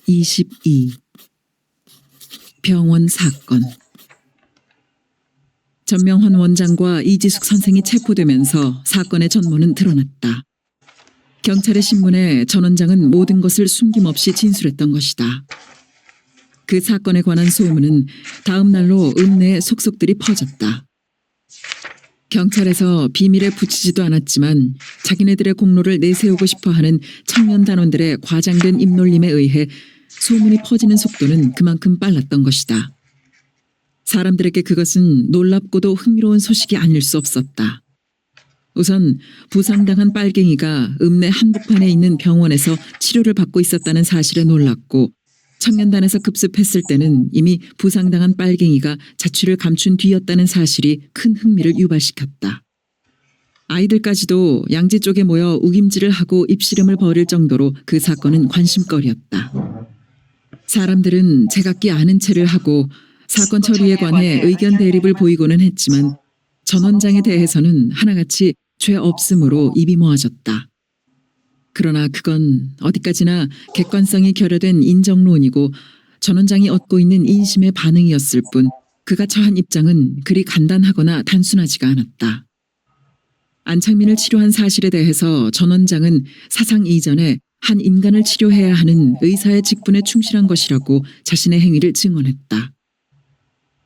22. 병원 사건. 전명헌 원장과 이지숙 선생이 체포되면서 사건의 전모는 드러났다. 경찰의 신문에 전 원장은 모든 것을 숨김없이 진술했던 것이다. 그 사건에 관한 소문은 다음 날로 읍내에 속속들이 퍼졌다. 경찰에서 비밀에 붙이지도 않았지만 자기네들의 공로를 내세우고 싶어하는 청년 단원들의 과장된 입놀림에 의해 소문이 퍼지는 속도는 그만큼 빨랐던 것이다. 사람들에게 그것은 놀랍고도 흥미로운 소식이 아닐 수 없었다. 우선 부상당한 빨갱이가 읍내 한복판에 있는 병원에서 치료를 받고 있었다는 사실에 놀랐고, 청년단에서 급습했을 때는 이미 부상당한 빨갱이가 자취를 감춘 뒤였다는 사실이 큰 흥미를 유발시켰다. 아이들까지도 양지 쪽에 모여 우김질을 하고 입씨름을 벌일 정도로 그 사건은 관심거리였다. 사람들은 제각기 아는 체를 하고 사건 처리에 관해 의견 대립을 보이고는 했지만 전 원장에 대해서는 하나같이 죄 없음으로 입이 모아졌다. 그러나 그건 어디까지나 객관성이 결여된 인정론이고 전 원장이 얻고 있는 인심의 반응이었을 뿐 그가 처한 입장은 그리 간단하거나 단순하지가 않았다. 안창민을 치료한 사실에 대해서 전 원장은 사상 이전에 한 인간을 치료해야 하는 의사의 직분에 충실한 것이라고 자신의 행위를 증언했다.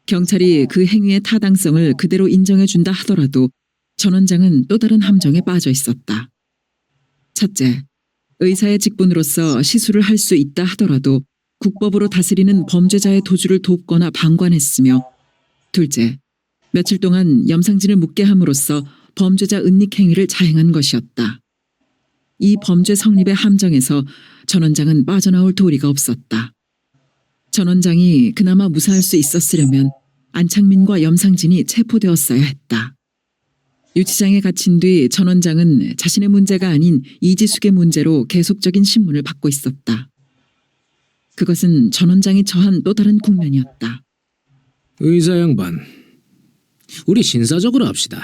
경찰이 그 행위의 타당성을 그대로 인정해준다 하더라도 전 원장은 또 다른 함정에 빠져 있었다. 첫째, 의사의 직분으로서 시술을 할 수 있다 하더라도 국법으로 다스리는 범죄자의 도주를 돕거나 방관했으며, 둘째, 며칠 동안 염상진을 묵게 함으로써 범죄자 은닉 행위를 자행한 것이었다. 이 범죄 성립의 함정에서 전 원장은 빠져나올 도리가 없었다. 전 원장이 그나마 무사할 수 있었으려면 안창민과 염상진이 체포되었어야 했다. 유치장에 갇힌 뒤 전 원장은 자신의 문제가 아닌 이지숙의 문제로 계속적인 신문을 받고 있었다. 그것은 전 원장이 처한 또 다른 국면이었다. 의사 양반, 우리 신사적으로 합시다.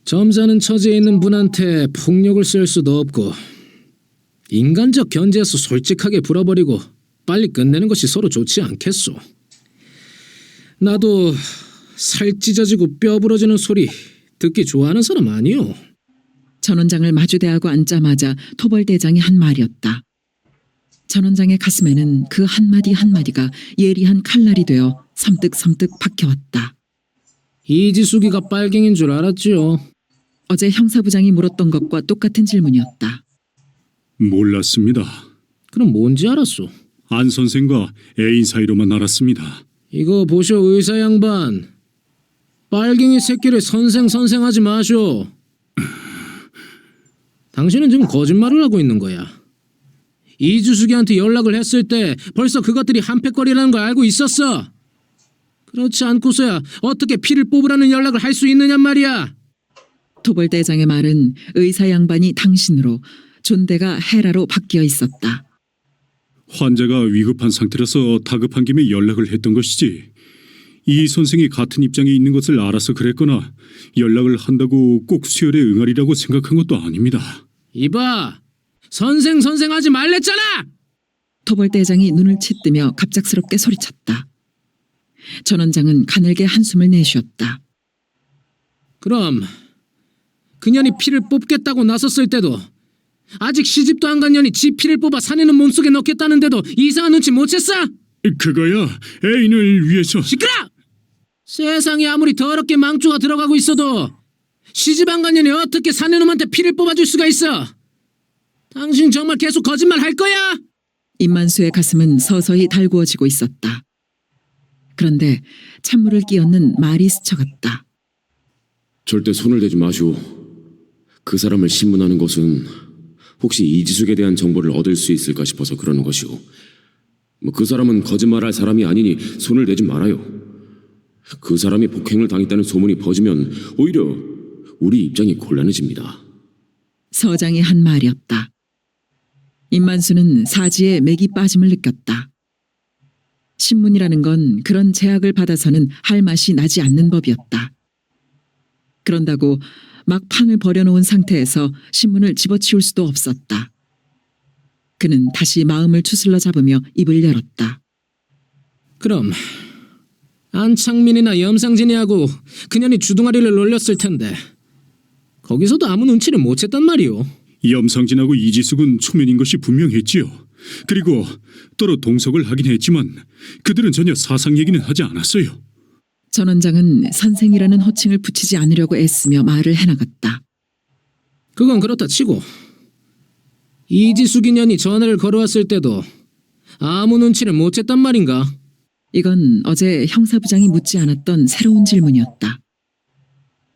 점잖은 처지에 있는 분한테 폭력을 쓸 수도 없고 인간적 견제에서 솔직하게 풀어버리고 빨리 끝내는 것이 서로 좋지 않겠소. 나도 살 찢어지고 뼈 부러지는 소리 듣기 좋아하는 사람 아니오. 전 원장을 마주대하고 앉자마자 토벌대장이 한 말이었다. 전 원장의 가슴에는 그 한마디 한마디가 예리한 칼날이 되어 섬뜩섬뜩 박혀왔다. 이지숙이가 빨갱인 줄 알았지요. 어제 형사부장이 물었던 것과 똑같은 질문이었다. 몰랐습니다. 그럼 뭔지 알았소? 안 선생과 애인 사이로만 알았습니다. 이거 보쇼 의사 양반. 빨갱이 새끼를 선생하지 마쇼. 당신은 지금 거짓말을 하고 있는 거야. 이주숙이한테 연락을 했을 때 벌써 그것들이 한패거리라는 걸 알고 있었어. 그렇지 않고서야 어떻게 피를 뽑으라는 연락을 할 수 있느냔 말이야. 토벌대장의 말은 의사 양반이 당신으로, 존대가 헤라로 바뀌어 있었다. 환자가 위급한 상태라서 다급한 김에 연락을 했던 것이지. 이 선생이 같은 입장에 있는 것을 알아서 그랬거나 연락을 한다고 꼭 수혈에 응하리라고 생각한 것도 아닙니다. 이봐, 선생하지 말랬잖아! 토벌대장이 눈을 치뜨며 갑작스럽게 소리쳤다. 전 원장은 가늘게 한숨을 내쉬었다. 그럼 그년이 피를 뽑겠다고 나섰을 때도 아직 시집도 안 간 년이 지 피를 뽑아 사내는 몸속에 넣겠다는데도 이상한 눈치 못 챘어? 그거야 애인을 위해서. 시끄러! 세상에 아무리 더럽게 망조가 들어가고 있어도 시집 안 간 년이 어떻게 사내놈한테 피를 뽑아줄 수가 있어? 당신 정말 계속 거짓말 할 거야? 임만수의 가슴은 서서히 달구어지고 있었다. 그런데 찬물을 끼얹는 말이 스쳐갔다. 절대 손을 대지 마시오. 그 사람을 신문하는 것은 혹시 이지숙에 대한 정보를 얻을 수 있을까 싶어서 그러는 것이오. 그 사람은 거짓말할 사람이 아니니 손을 대지 말아요. 그 사람이 폭행을 당했다는 소문이 퍼지면 오히려 우리 입장이 곤란해집니다. 서장이 한 말이었다. 임만수는 사지에 맥이 빠짐을 느꼈다. 신문이라는 건 그런 제약을 받아서는 할 맛이 나지 않는 법이었다. 그런다고 막 판을 벌여놓은 상태에서 신문을 집어치울 수도 없었다. 그는 다시 마음을 추슬러 잡으며 입을 열었다. 그럼 안창민이나 염상진이하고 그년이 주둥아리를 놀렸을 텐데 거기서도 아무 눈치를 못 챘단 말이오. 염상진하고 이지숙은 초면인 것이 분명했지요. 그리고 또로 동석을 하긴 했지만 그들은 전혀 사상 얘기는 하지 않았어요. 전 원장은 선생이라는 호칭을 붙이지 않으려고 애쓰며 말을 해나갔다. 그건 그렇다 치고 이지숙이 년이 전화를 걸어왔을 때도 아무 눈치를 못 챘단 말인가? 이건 어제 형사부장이 묻지 않았던 새로운 질문이었다.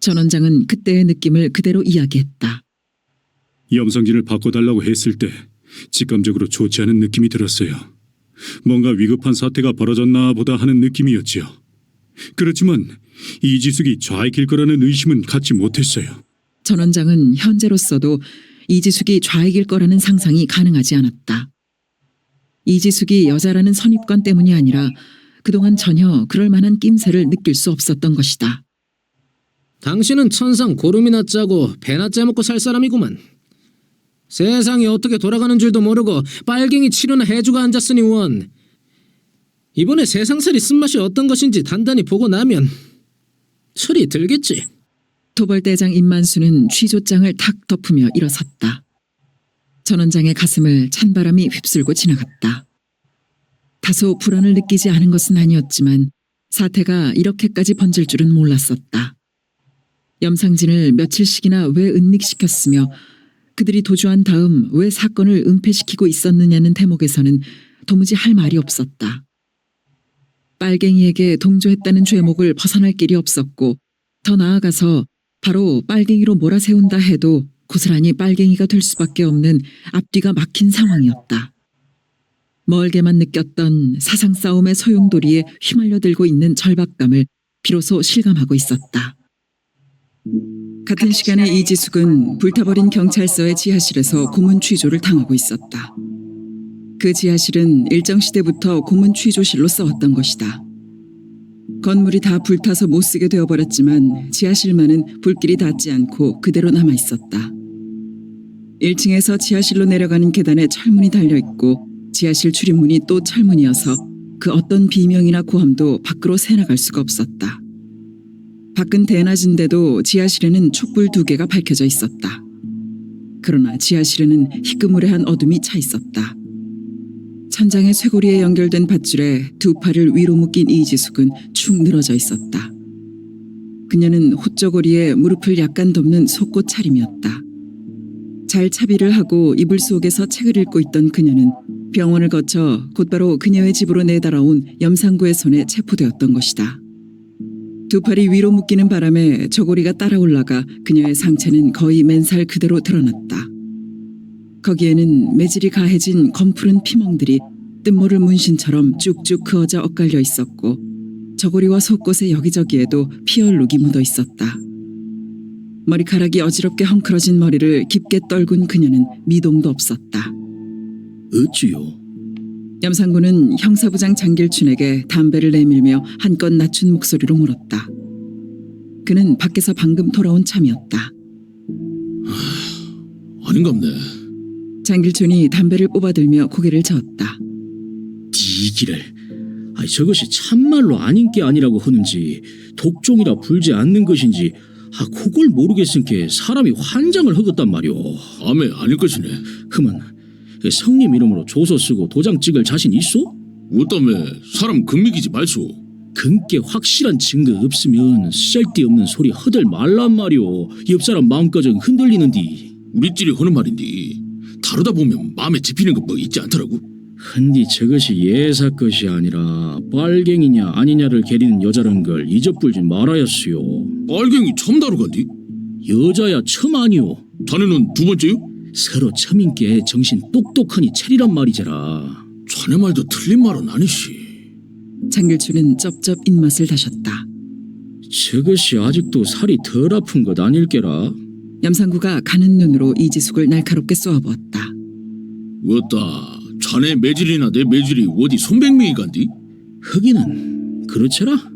전 원장은 그때의 느낌을 그대로 이야기했다. 염상진을 바꿔달라고 했을 때 직감적으로 좋지 않은 느낌이 들었어요. 뭔가 위급한 사태가 벌어졌나 보다 하는 느낌이었지요. 그렇지만 이지숙이 좌익일 거라는 의심은 갖지 못했어요. 전 원장은 현재로서도 이지숙이 좌익일 거라는 상상이 가능하지 않았다. 이지숙이 여자라는 선입관 때문이 아니라 그동안 전혀 그럴 만한 낌새를 느낄 수 없었던 것이다. 당신은 천상 고름이나 짜고 배나 짜먹고 살 사람이구만. 세상이 어떻게 돌아가는 줄도 모르고 빨갱이 치료나 해주고 앉았으니 원. 이번에 세상살이 쓴맛이 어떤 것인지 단단히 보고 나면 철이 들겠지. 토벌대장 임만수는 취조장을 탁 덮으며 일어섰다. 전 원장의 가슴을 찬바람이 휩쓸고 지나갔다. 다소 불안을 느끼지 않은 것은 아니었지만 사태가 이렇게까지 번질 줄은 몰랐었다. 염상진을 며칠씩이나 왜 은닉시켰으며 그들이 도주한 다음 왜 사건을 은폐시키고 있었느냐는 대목에서는 도무지 할 말이 없었다. 빨갱이에게 동조했다는 죄목을 벗어날 길이 없었고 더 나아가서 바로 빨갱이로 몰아세운다 해도 고스란히 빨갱이가 될 수밖에 없는 앞뒤가 막힌 상황이었다. 멀게만 느꼈던 사상싸움의 소용돌이에 휘말려들고 있는 절박감을 비로소 실감하고 있었다. 같은 시간에 이지숙은 불타버린 경찰서의 지하실에서 고문 취조를 당하고 있었다. 그 지하실은 일정 시대부터 고문 취조실로 써왔던 것이다. 건물이 다 불타서 못쓰게 되어버렸지만 지하실만은 불길이 닿지 않고 그대로 남아있었다. 1층에서 지하실로 내려가는 계단에 철문이 달려있고 지하실 출입문이 또 철문이어서 그 어떤 비명이나 고함도 밖으로 새나갈 수가 없었다. 밖은 대낮인데도 지하실에는 촛불 2개가 밝혀져 있었다. 그러나 지하실에는 희끄무레한 어둠이 차 있었다. 천장의 쇄골이에 연결된 밧줄에 두 팔을 위로 묶인 이지숙은 축 늘어져 있었다. 그녀는 호쩌고리에 무릎을 약간 덮는 속옷 차림이었다. 잘 차비를 하고 이불 속에서 책을 읽고 있던 그녀는 병원을 거쳐 곧바로 그녀의 집으로 내달아온 염상구의 손에 체포되었던 것이다. 두 팔이 위로 묶이는 바람에 저고리가 따라 올라가 그녀의 상체는 거의 맨살 그대로 드러났다. 거기에는 매질이 가해진 검푸른 피멍들이 뜬모를 문신처럼 쭉쭉 그어져 엇갈려 있었고 저고리와 속곳의 여기저기에도 피얼룩이 묻어 있었다. 머리카락이 어지럽게 헝클어진 머리를 깊게 떨군 그녀는 미동도 없었다. 어찌요? 염상구는 형사부장 장길춘에게 담배를 내밀며 한껏 낮춘 목소리로 물었다. 그는 밖에서 방금 돌아온 참이었다. 아닌갑네. 장길춘이 담배를 뽑아들며 고개를 저었다. 디기를. 아니 저것이 참말로 아닌 게 아니라고 하는지 독종이라 불지 않는 것인지 그걸 모르겠은게 사람이 환장을 허겄단 말이오. 아메 아닐 것이네. 그만 성님 이름으로 조서 쓰고 도장 찍을 자신 있소? 어따매 사람 극미기지 말소. 근께 확실한 증거 없으면 쓸데없는 소리 허들 말란 말이오. 옆사람 마음까지 흔들리는디. 우리끼리 하는 말인데 다루다 보면 마음에 집히는 거 뭐 있지 않더라고. 흔히 저것이 예사 것이 아니라 빨갱이냐 아니냐를 게리는 여자란 걸 잊어불지 말아야수요. 빨갱이 처음 다루간디? 여자야 처음 아니오. 자네는 두 번째요? 서로 처민께 정신 똑똑하니 차리란 말이잖아. 자네 말도 틀린 말은 아니시. 장길춘은 쩝쩝 입맛을 다셨다. 저것이 아직도 살이 덜 아픈 것 아닐게라. 염상구가 가는 눈으로 이지숙을 날카롭게 쏘아보았다. 어따 자네 매질이나 내 매질이 어디 손백명이 간디? 흑이는 그렇잖아.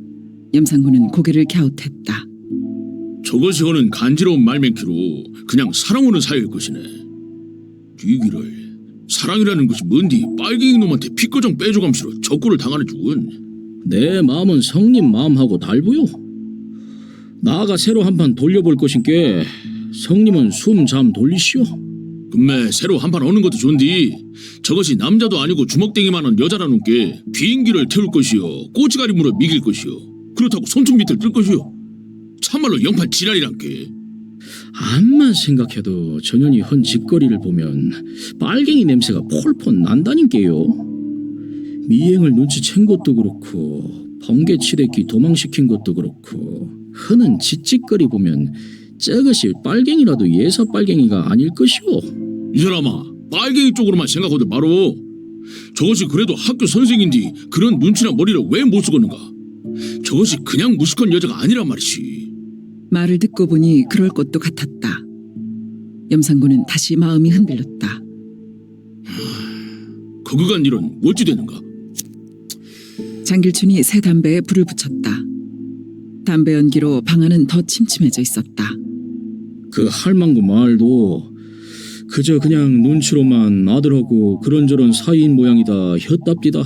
염상구는 고개를 갸웃했다. 저것이 하는 간지러운 말맹키로 그냥 사랑하는 사이일 것이네. 뒤기를 사랑이라는 것이 뭔디 빨갱이 놈한테 피꺼정 빼줘감시로 적구를 당하는 죽은. 내 마음은 성님 마음하고 달부요. 나가 새로 한판 돌려볼 것인께 성님은 숨 잠 돌리시오. 금매 새로 한판 오는 것도 좋은디 저것이 남자도 아니고 주먹댕이만한 여자라는 게 비행기를 태울 것이요 꼬치가리 물어 미길 것이요 그렇다고 손톱 밑을 뜰 것이요 참말로 영판 지랄이란 게. 암만 생각해도 전현이 헌 짓거리를 보면 빨갱이 냄새가 폴폴 난다nin게요. 미행을 눈치챈 것도 그렇고 번개치레기 도망시킨 것도 그렇고 흔한 짓짓거리 보면 저것이 빨갱이라도 예사 빨갱이가 아닐 것이오. 이 사람아 빨갱이 쪽으로만 생각하도 바로 저것이 그래도 학교 선생인데 그런 눈치나 머리를 왜 못 쓰겠는가. 저것이 그냥 무식한 여자가 아니란 말이지. 말을 듣고 보니 그럴 것도 같았다. 염상군은 다시 마음이 흔들렸다. 거그간 일은 어찌 되는가. 장길춘이 새 담배에 불을 붙였다. 담배 연기로 방 안은 더 침침해져 있었다. 그 할망구 말도 그저 그냥 눈치로만 아들하고 그런저런 사이인 모양이다 혔답디다.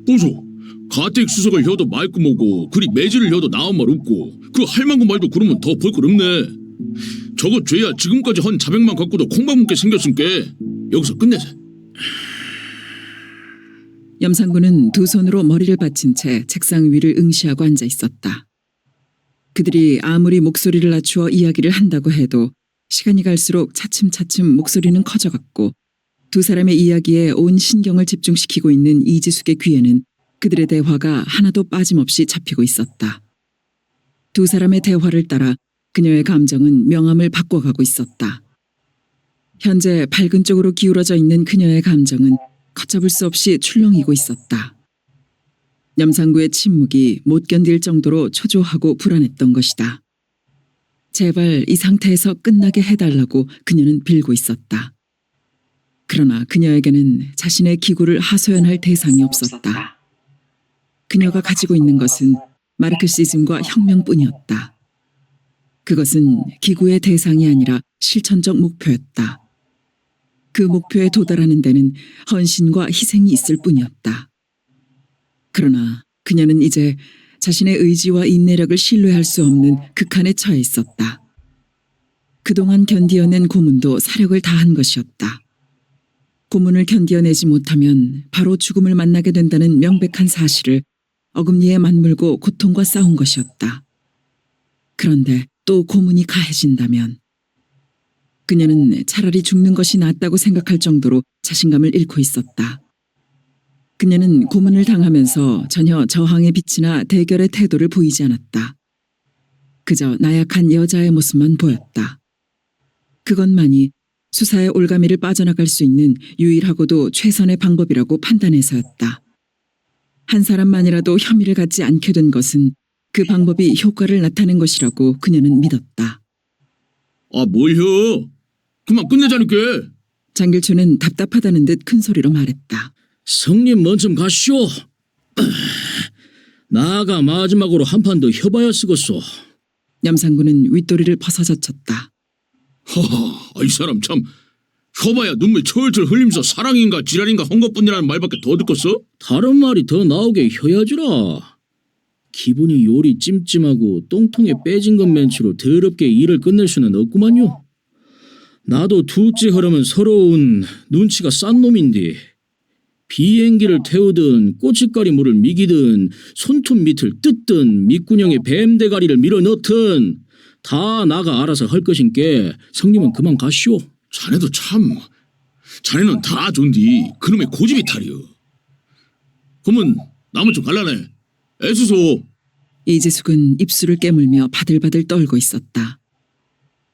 보소 가택 수석을 혀도 맑고 뭐고 그리 매질을 혀도 나온 말 없고 그 할망구 말도 그러면 더 볼 것 없네. 저거 죄야 지금까지 헌 자백만 갖고도 콩밥 먹게 생겼으니까 여기서 끝내자. 염상군은 두 손으로 머리를 받친 채 책상 위를 응시하고 앉아 있었다. 그들이 아무리 목소리를 낮추어 이야기를 한다고 해도 시간이 갈수록 차츰차츰 목소리는 커져갔고 두 사람의 이야기에 온 신경을 집중시키고 있는 이지숙의 귀에는 그들의 대화가 하나도 빠짐없이 잡히고 있었다. 두 사람의 대화를 따라 그녀의 감정은 명암을 바꿔가고 있었다. 현재 밝은 쪽으로 기울어져 있는 그녀의 감정은 걷잡을 수 없이 출렁이고 있었다. 염상구의 침묵이 못 견딜 정도로 초조하고 불안했던 것이다. 제발 이 상태에서 끝나게 해달라고 그녀는 빌고 있었다. 그러나 그녀에게는 자신의 기구를 하소연할 대상이 없었다. 그녀가 가지고 있는 것은 마르크시즘과 혁명뿐이었다. 그것은 기구의 대상이 아니라 실천적 목표였다. 그 목표에 도달하는 데는 헌신과 희생이 있을 뿐이었다. 그러나 그녀는 이제 자신의 의지와 인내력을 신뢰할 수 없는 극한에 처해 있었다. 그동안 견디어낸 고문도 사력을 다한 것이었다. 고문을 견디어내지 못하면 바로 죽음을 만나게 된다는 명백한 사실을 어금니에 맞물고 고통과 싸운 것이었다. 그런데 또 고문이 가해진다면 그녀는 차라리 죽는 것이 낫다고 생각할 정도로 자신감을 잃고 있었다. 그녀는 고문을 당하면서 전혀 저항의 빛이나 대결의 태도를 보이지 않았다. 그저 나약한 여자의 모습만 보였다. 그것만이 수사의 올가미를 빠져나갈 수 있는 유일하고도 최선의 방법이라고 판단해서였다. 한 사람만이라도 혐의를 갖지 않게 된 것은 그 방법이 효과를 나타낸 것이라고 그녀는 믿었다. 아 뭘혀? 그만 끝내자니까. 장길춘은 답답하다는 듯 큰 소리로 말했다. 성님 먼저 가시오. 나가 마지막으로 한 판 더 해봐야 쓰겠소. 염상군은 윗도리를 벗어젖혔다. 허허 이 사람 참 혀봐야 눈물 철철 흘리면서 사랑인가 지랄인가 한 것뿐이라는 말밖에 더 듣겠어? 다른 말이 더 나오게 해야지라. 기분이 요리 찜찜하고 똥통에 빼진 것 맨치로 더럽게 일을 끝낼 수는 없구만요. 나도 둘째 흐름은 서러운 눈치가 싼 놈인데 비행기를 태우든 꼬치가리 물을 미기든 손톱 밑을 뜯든 밑구녕에 뱀대가리를 밀어넣든 다 나가 알아서 할 것인께 성님은 그만 가시오. 자네도 참 자네는 다 좋은디 그놈의 고집이 탈이여. 그러면 나무 좀 갈라내. 애수소. 이지숙은 입술을 깨물며 바들바들 떨고 있었다.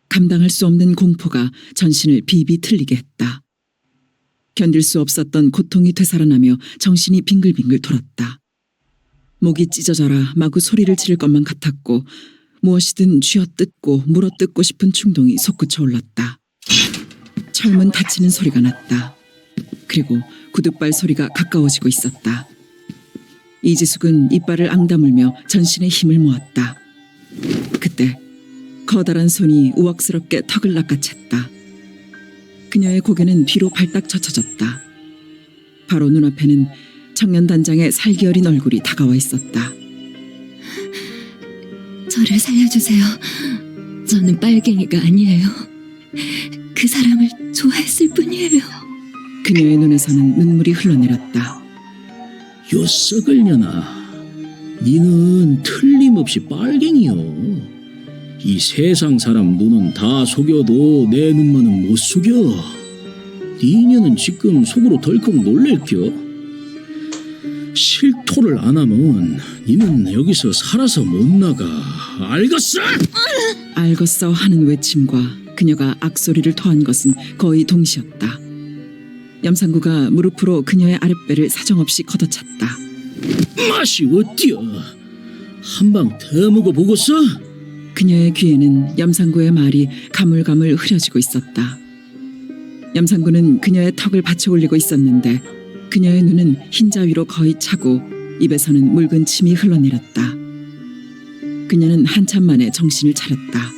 감당할 수 없는 공포가 전신을 비비 틀리게 했다. 견딜 수 없었던 고통이 되살아나며 정신이 빙글빙글 돌았다. 목이 찢어져라 마구 소리를 지를 것만 같았고 무엇이든 쥐어뜯고 물어뜯고 싶은 충동이 솟구쳐 올랐다. 철문 닫히는 소리가 났다. 그리고 구둣발 소리가 가까워지고 있었다. 이지숙은 이빨을 앙다물며 전신의 힘을 모았다. 그때 커다란 손이 우악스럽게 턱을 낚아챘다. 그녀의 고개는 뒤로 발딱 젖혀졌다. 바로 눈앞에는 청년 단장의 살기 어린 얼굴이 다가와 있었다. 저를 살려주세요. 저는 빨갱이가 아니에요. 그 사람을 좋아했을 뿐이에요. 그녀의 눈에서는 눈물이 흘러내렸다. 요 썩을 년아, 니는 틀림없이 빨갱이요. 이 세상 사람 눈은 다 속여도 내 눈만은 못 속여. 니녀는 지금 속으로 덜컥 놀랄겨. 실토를 안 하면 니는 여기서 살아서 못 나가. 알겠어? 알겠어 하는 외침과 그녀가 악소리를 토한 것은 거의 동시였다. 염상구가 무릎으로 그녀의 아랫배를 사정없이 걷어찼다. 맛이 어때요? 한 방 더 먹어보겠어? 그녀의 귀에는 염상구의 말이 가물가물 흐려지고 있었다. 염상구는 그녀의 턱을 받쳐 올리고 있었는데 그녀의 눈은 흰자위로 거의 차고 입에서는 묽은 침이 흘러내렸다. 그녀는 한참 만에 정신을 차렸다.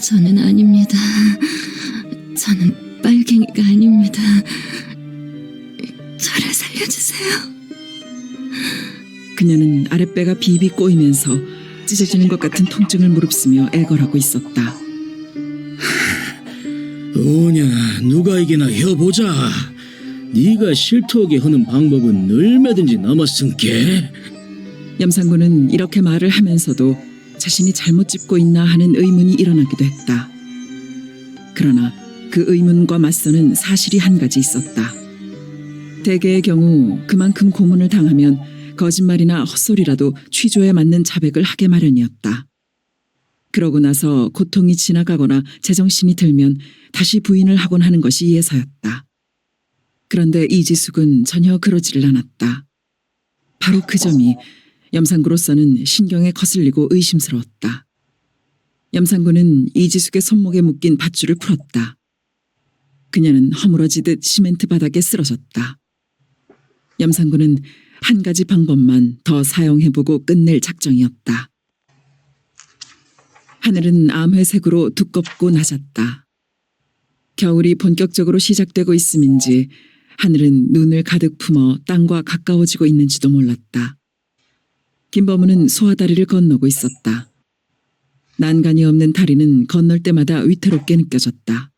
저는 아닙니다. 저는 빨갱이가 아닙니다. 저를 살려주세요. 그녀는 아랫배가 비비 꼬이면서 찢어지는 것 같은 통증을 무릅쓰며 애걸하고 있었다. 오냐, 누가 이기나 해보자. 네가 실토하게 하는 방법은 얼마든지 남았은게. 염상구는 이렇게 말을 하면서도 자신이 잘못 짚고 있나 하는 의문이 일어나기도 했다. 그러나 그 의문과 맞서는 사실이 한 가지 있었다. 대개의 경우 그만큼 고문을 당하면 거짓말이나 헛소리라도 취조에 맞는 자백을 하게 마련이었다. 그러고 나서 고통이 지나가거나 제정신이 들면 다시 부인을 하곤 하는 것이 예사였다. 그런데 이지숙은 전혀 그러지를 않았다. 바로 그 점이 염상구로서는 신경에 거슬리고 의심스러웠다. 염상구는 이지숙의 손목에 묶인 밧줄을 풀었다. 그녀는 허물어지듯 시멘트 바닥에 쓰러졌다. 염상구는 한 가지 방법만 더 사용해보고 끝낼 작정이었다. 하늘은 암회색으로 두껍고 낮았다. 겨울이 본격적으로 시작되고 있음인지 하늘은 눈을 가득 품어 땅과 가까워지고 있는지도 몰랐다. 김범우는 소화다리를 건너고 있었다. 난간이 없는 다리는 건널 때마다 위태롭게 느껴졌다.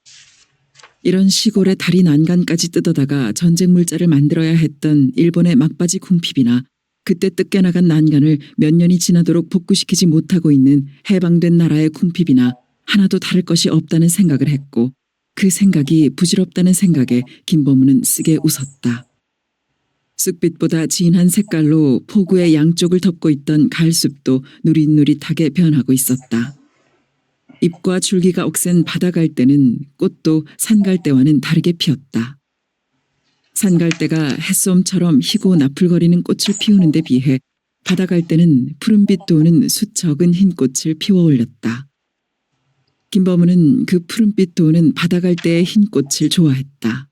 이런 시골의 다리 난간까지 뜯어다가 전쟁 물자를 만들어야 했던 일본의 막바지 궁핍이나 그때 뜯겨나간 난간을 몇 년이 지나도록 복구시키지 못하고 있는 해방된 나라의 궁핍이나 하나도 다를 것이 없다는 생각을 했고 그 생각이 부질없다는 생각에 김범우는 쓰게 웃었다. 쑥빛보다 진한 색깔로 포구의 양쪽을 덮고 있던 갈숲도 누릿누릿하게 변하고 있었다. 잎과 줄기가 억센 바다갈대는 꽃도 산갈대와는 다르게 피었다. 산갈대가 햇솜처럼 희고 나풀거리는 꽃을 피우는 데 비해 바다갈대는 푸른빛 도는 수척은 흰 꽃을 피워 올렸다. 김범우는 그 푸른빛 도는 바다갈대의 흰 꽃을 좋아했다.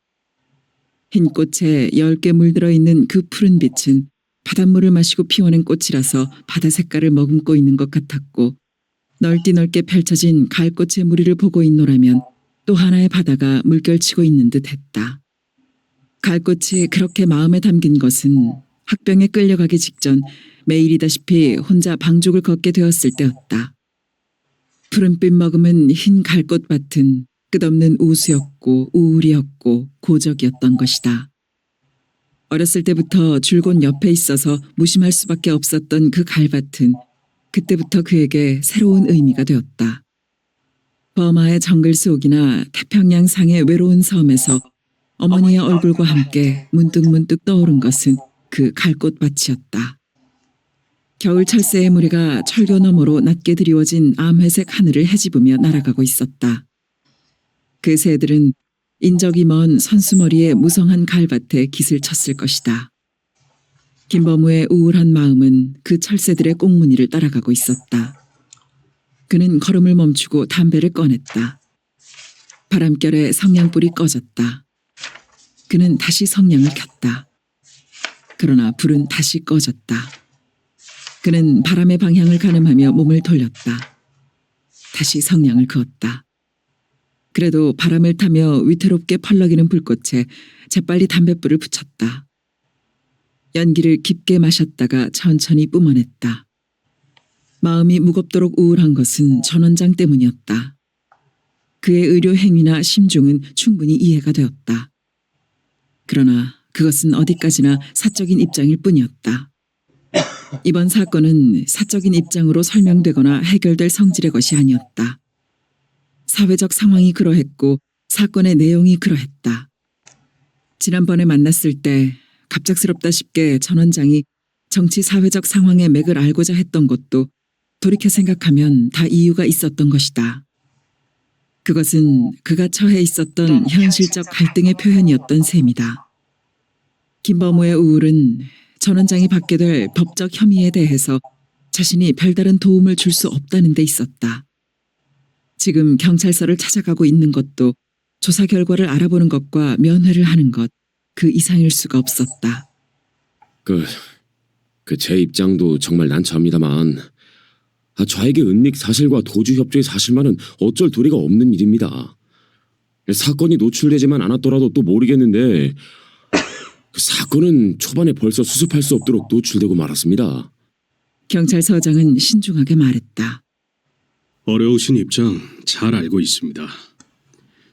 흰 꽃에 엷게 물들어 있는 그 푸른 빛은 바닷물을 마시고 피워낸 꽃이라서 바다 색깔을 머금고 있는 것 같았고 넓디 넓게 펼쳐진 갈꽃의 무리를 보고 있노라면 또 하나의 바다가 물결치고 있는 듯 했다. 갈꽃이 그렇게 마음에 담긴 것은 학병에 끌려가기 직전 매일이다시피 혼자 방족을 걷게 되었을 때였다. 푸른빛 머금은 흰 갈꽃밭은 끝없는 우수였고 우울이었고 고적이었던 것이다. 어렸을 때부터 줄곧 옆에 있어서 무심할 수밖에 없었던 그 갈밭은 그때부터 그에게 새로운 의미가 되었다. 버마의 정글 속이나 태평양 상의 외로운 섬에서 어머니의 얼굴과 함께 문득문득 떠오른 것은 그 갈꽃밭이었다. 겨울 철새의 무리가 철교 너머로 낮게 드리워진 암회색 하늘을 헤집으며 날아가고 있었다. 그 새들은 인적이 먼 선수머리의 무성한 갈밭에 깃을 쳤을 것이다. 김범우의 우울한 마음은 그 철새들의 꽁무니를 따라가고 있었다. 그는 걸음을 멈추고 담배를 꺼냈다. 바람결에 성냥불이 꺼졌다. 그는 다시 성냥을 켰다. 그러나 불은 다시 꺼졌다. 그는 바람의 방향을 가늠하며 몸을 돌렸다. 다시 성냥을 그었다. 그래도 바람을 타며 위태롭게 펄럭이는 불꽃에 재빨리 담뱃불을 붙였다. 연기를 깊게 마셨다가 천천히 뿜어냈다. 마음이 무겁도록 우울한 것은 전 원장 때문이었다. 그의 의료 행위나 심중은 충분히 이해가 되었다. 그러나 그것은 어디까지나 사적인 입장일 뿐이었다. 이번 사건은 사적인 입장으로 설명되거나 해결될 성질의 것이 아니었다. 사회적 상황이 그러했고 사건의 내용이 그러했다. 지난번에 만났을 때 갑작스럽다 싶게 전 원장이 정치 사회적 상황의 맥을 알고자 했던 것도 돌이켜 생각하면 다 이유가 있었던 것이다. 그것은 그가 처해 있었던 현실적 갈등의 표현이었던 셈이다. 김범호의 우울은 전 원장이 받게 될 법적 혐의에 대해서 자신이 별다른 도움을 줄 수 없다는 데 있었다. 지금 경찰서를 찾아가고 있는 것도 조사 결과를 알아보는 것과 면회를 하는 것, 그 이상일 수가 없었다. 제 입장도 정말 난처합니다만 저에게 은닉 사실과 도주 협조의 사실만은 어쩔 도리가 없는 일입니다. 사건이 노출되지만 않았더라도 또 모르겠는데 그 사건은 초반에 벌써 수습할 수 없도록 노출되고 말았습니다. 경찰서장은 신중하게 말했다. 어려우신 입장 잘 알고 있습니다.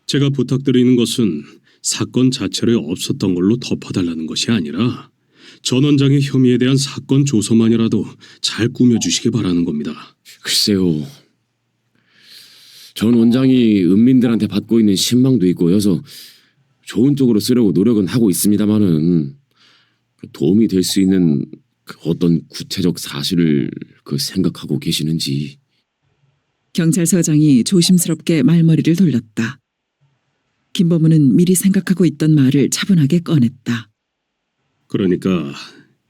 제가 부탁드리는 것은 사건 자체를 없었던 걸로 덮어달라는 것이 아니라 전 원장의 혐의에 대한 사건 조서만이라도 잘 꾸며주시기 바라는 겁니다. 글쎄요. 전 원장이 은민들한테 받고 있는 신망도 있고 여서 좋은 쪽으로 쓰려고 노력은 하고 있습니다마는 도움이 될 수 있는 어떤 구체적 사실을 생각하고 계시는지. 경찰서장이 조심스럽게 말머리를 돌렸다. 김범우는 미리 생각하고 있던 말을 차분하게 꺼냈다. 그러니까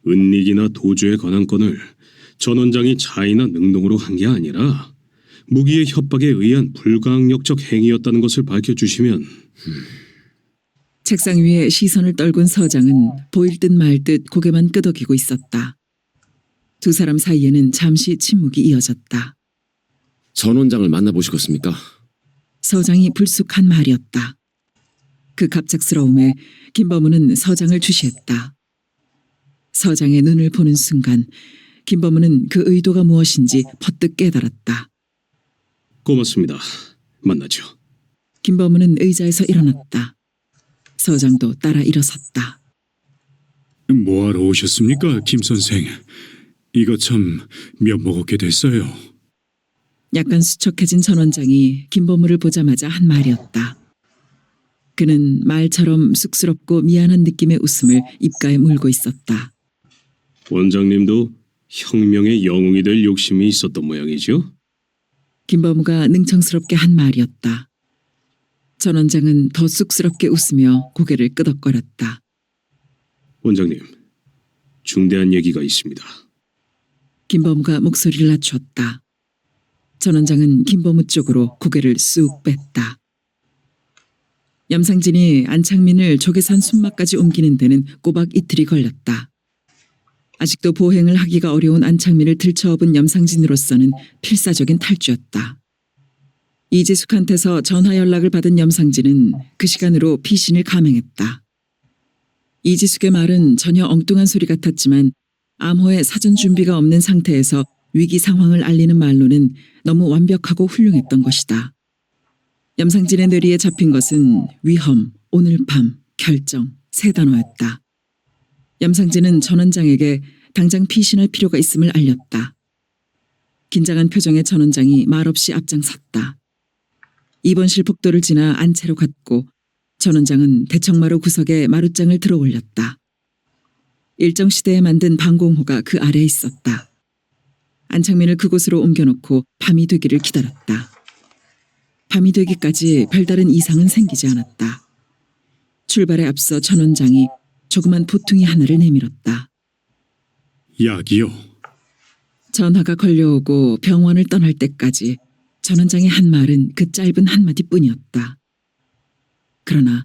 은닉이나 도주에 관한 건을 전 원장이 자의나 능동으로 한 게 아니라 무기의 협박에 의한 불가항력적 행위였다는 것을 밝혀주시면. 책상 위에 시선을 떨군 서장은 보일 듯 말 듯 고개만 끄덕이고 있었다. 두 사람 사이에는 잠시 침묵이 이어졌다. 전 원장을 만나보시겠습니까? 서장이 불쑥한 말이었다. 그 갑작스러움에 김범우는 서장을 주시했다. 서장의 눈을 보는 순간 김범우는 그 의도가 무엇인지 퍼뜩 깨달았다. 고맙습니다. 만나죠. 김범우는 의자에서 일어났다. 서장도 따라 일어섰다. 뭐하러 오셨습니까, 김 선생? 이거 참 엿먹었게 됐어요. 약간 수척해진 전 원장이 김범우를 보자마자 한 말이었다. 그는 말처럼 쑥스럽고 미안한 느낌의 웃음을 입가에 물고 있었다. 원장님도 혁명의 영웅이 될 욕심이 있었던 모양이죠? 김범우가 능청스럽게 한 말이었다. 전 원장은 더 쑥스럽게 웃으며 고개를 끄덕거렸다. 원장님, 중대한 얘기가 있습니다. 김범우가 목소리를 낮췄다. 전 원장은 김범우 쪽으로 고개를 쑥 뺐다. 염상진이 안창민을 조계산 순막까지 옮기는 데는 꼬박 이틀이 걸렸다. 아직도 보행을 하기가 어려운 안창민을 들쳐업은 염상진으로서는 필사적인 탈주였다. 이지숙한테서 전화 연락을 받은 염상진은 그 시간으로 피신을 감행했다. 이지숙의 말은 전혀 엉뚱한 소리 같았지만 암호의 사전 준비가 없는 상태에서 위기 상황을 알리는 말로는 너무 완벽하고 훌륭했던 것이다. 염상진의 뇌리에 잡힌 것은 위험, 오늘 밤, 결정, 세 단어였다. 염상진은 전 원장에게 당장 피신할 필요가 있음을 알렸다. 긴장한 표정의 전 원장이 말없이 앞장섰다. 입원실 복도를 지나 안채로 갔고 전 원장은 대청마루 구석에 마룻장을 들어 올렸다. 일정 시대에 만든 방공호가 그 아래에 있었다. 안창민을 그곳으로 옮겨놓고 밤이 되기를 기다렸다. 밤이 되기까지 별다른 이상은 생기지 않았다. 출발에 앞서 전 원장이 조그만 보퉁이 하나를 내밀었다. 약이요. 전화가 걸려오고 병원을 떠날 때까지 전 원장의 한 말은 그 짧은 한마디뿐이었다. 그러나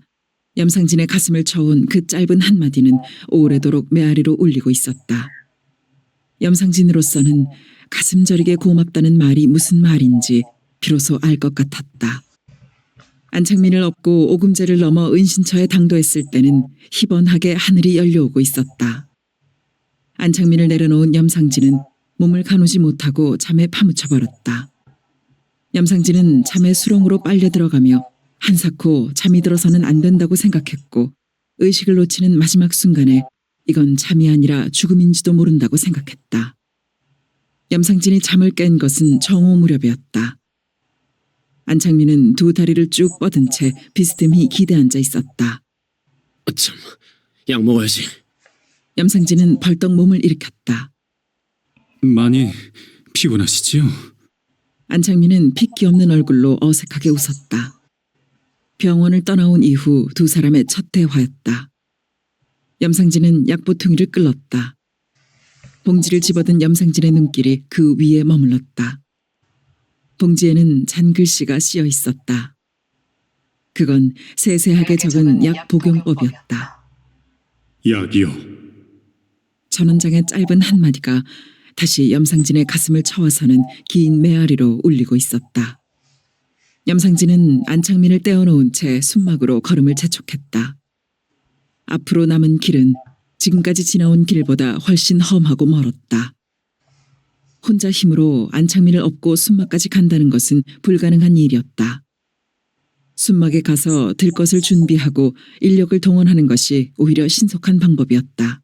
염상진의 가슴을 쳐온 그 짧은 한마디는 오래도록 메아리로 울리고 있었다. 염상진으로서는 가슴 저리게 고맙다는 말이 무슨 말인지 비로소 알 것 같았다. 안창민을 업고 오금제를 넘어 은신처에 당도했을 때는 희번하게 하늘이 열려오고 있었다. 안창민을 내려놓은 염상진은 몸을 가누지 못하고 잠에 파묻혀 버렸다. 염상진은 잠에 수렁으로 빨려 들어가며 한사코 잠이 들어서는 안 된다고 생각했고 의식을 놓치는 마지막 순간에 이건 잠이 아니라 죽음인지도 모른다고 생각했다. 염상진이 잠을 깬 것은 정오 무렵이었다. 안창민은 두 다리를 쭉 뻗은 채 비스듬히 기대앉아 있었다. 참, 약 먹어야지. 염상진은 벌떡 몸을 일으켰다. 많이 피곤하시지요? 안창민은 핏기 없는 얼굴로 어색하게 웃었다. 병원을 떠나온 이후 두 사람의 첫 대화였다. 염상진은 약보퉁이를 끌렀다. 봉지를 집어든 염상진의 눈길이 그 위에 머물렀다. 봉지에는 잔글씨가 씌어 있었다. 그건 세세하게 적은 약 복용법이었다. 약이요. 전원장의 짧은 한마디가 다시 염상진의 가슴을 쳐와서는 긴 메아리로 울리고 있었다. 염상진은 안창민을 떼어놓은 채 숨막으로 걸음을 재촉했다. 앞으로 남은 길은 지금까지 지나온 길보다 훨씬 험하고 멀었다. 혼자 힘으로 안창민을 업고 순막까지 간다는 것은 불가능한 일이었다. 순막에 가서 들 것을 준비하고 인력을 동원하는 것이 오히려 신속한 방법이었다.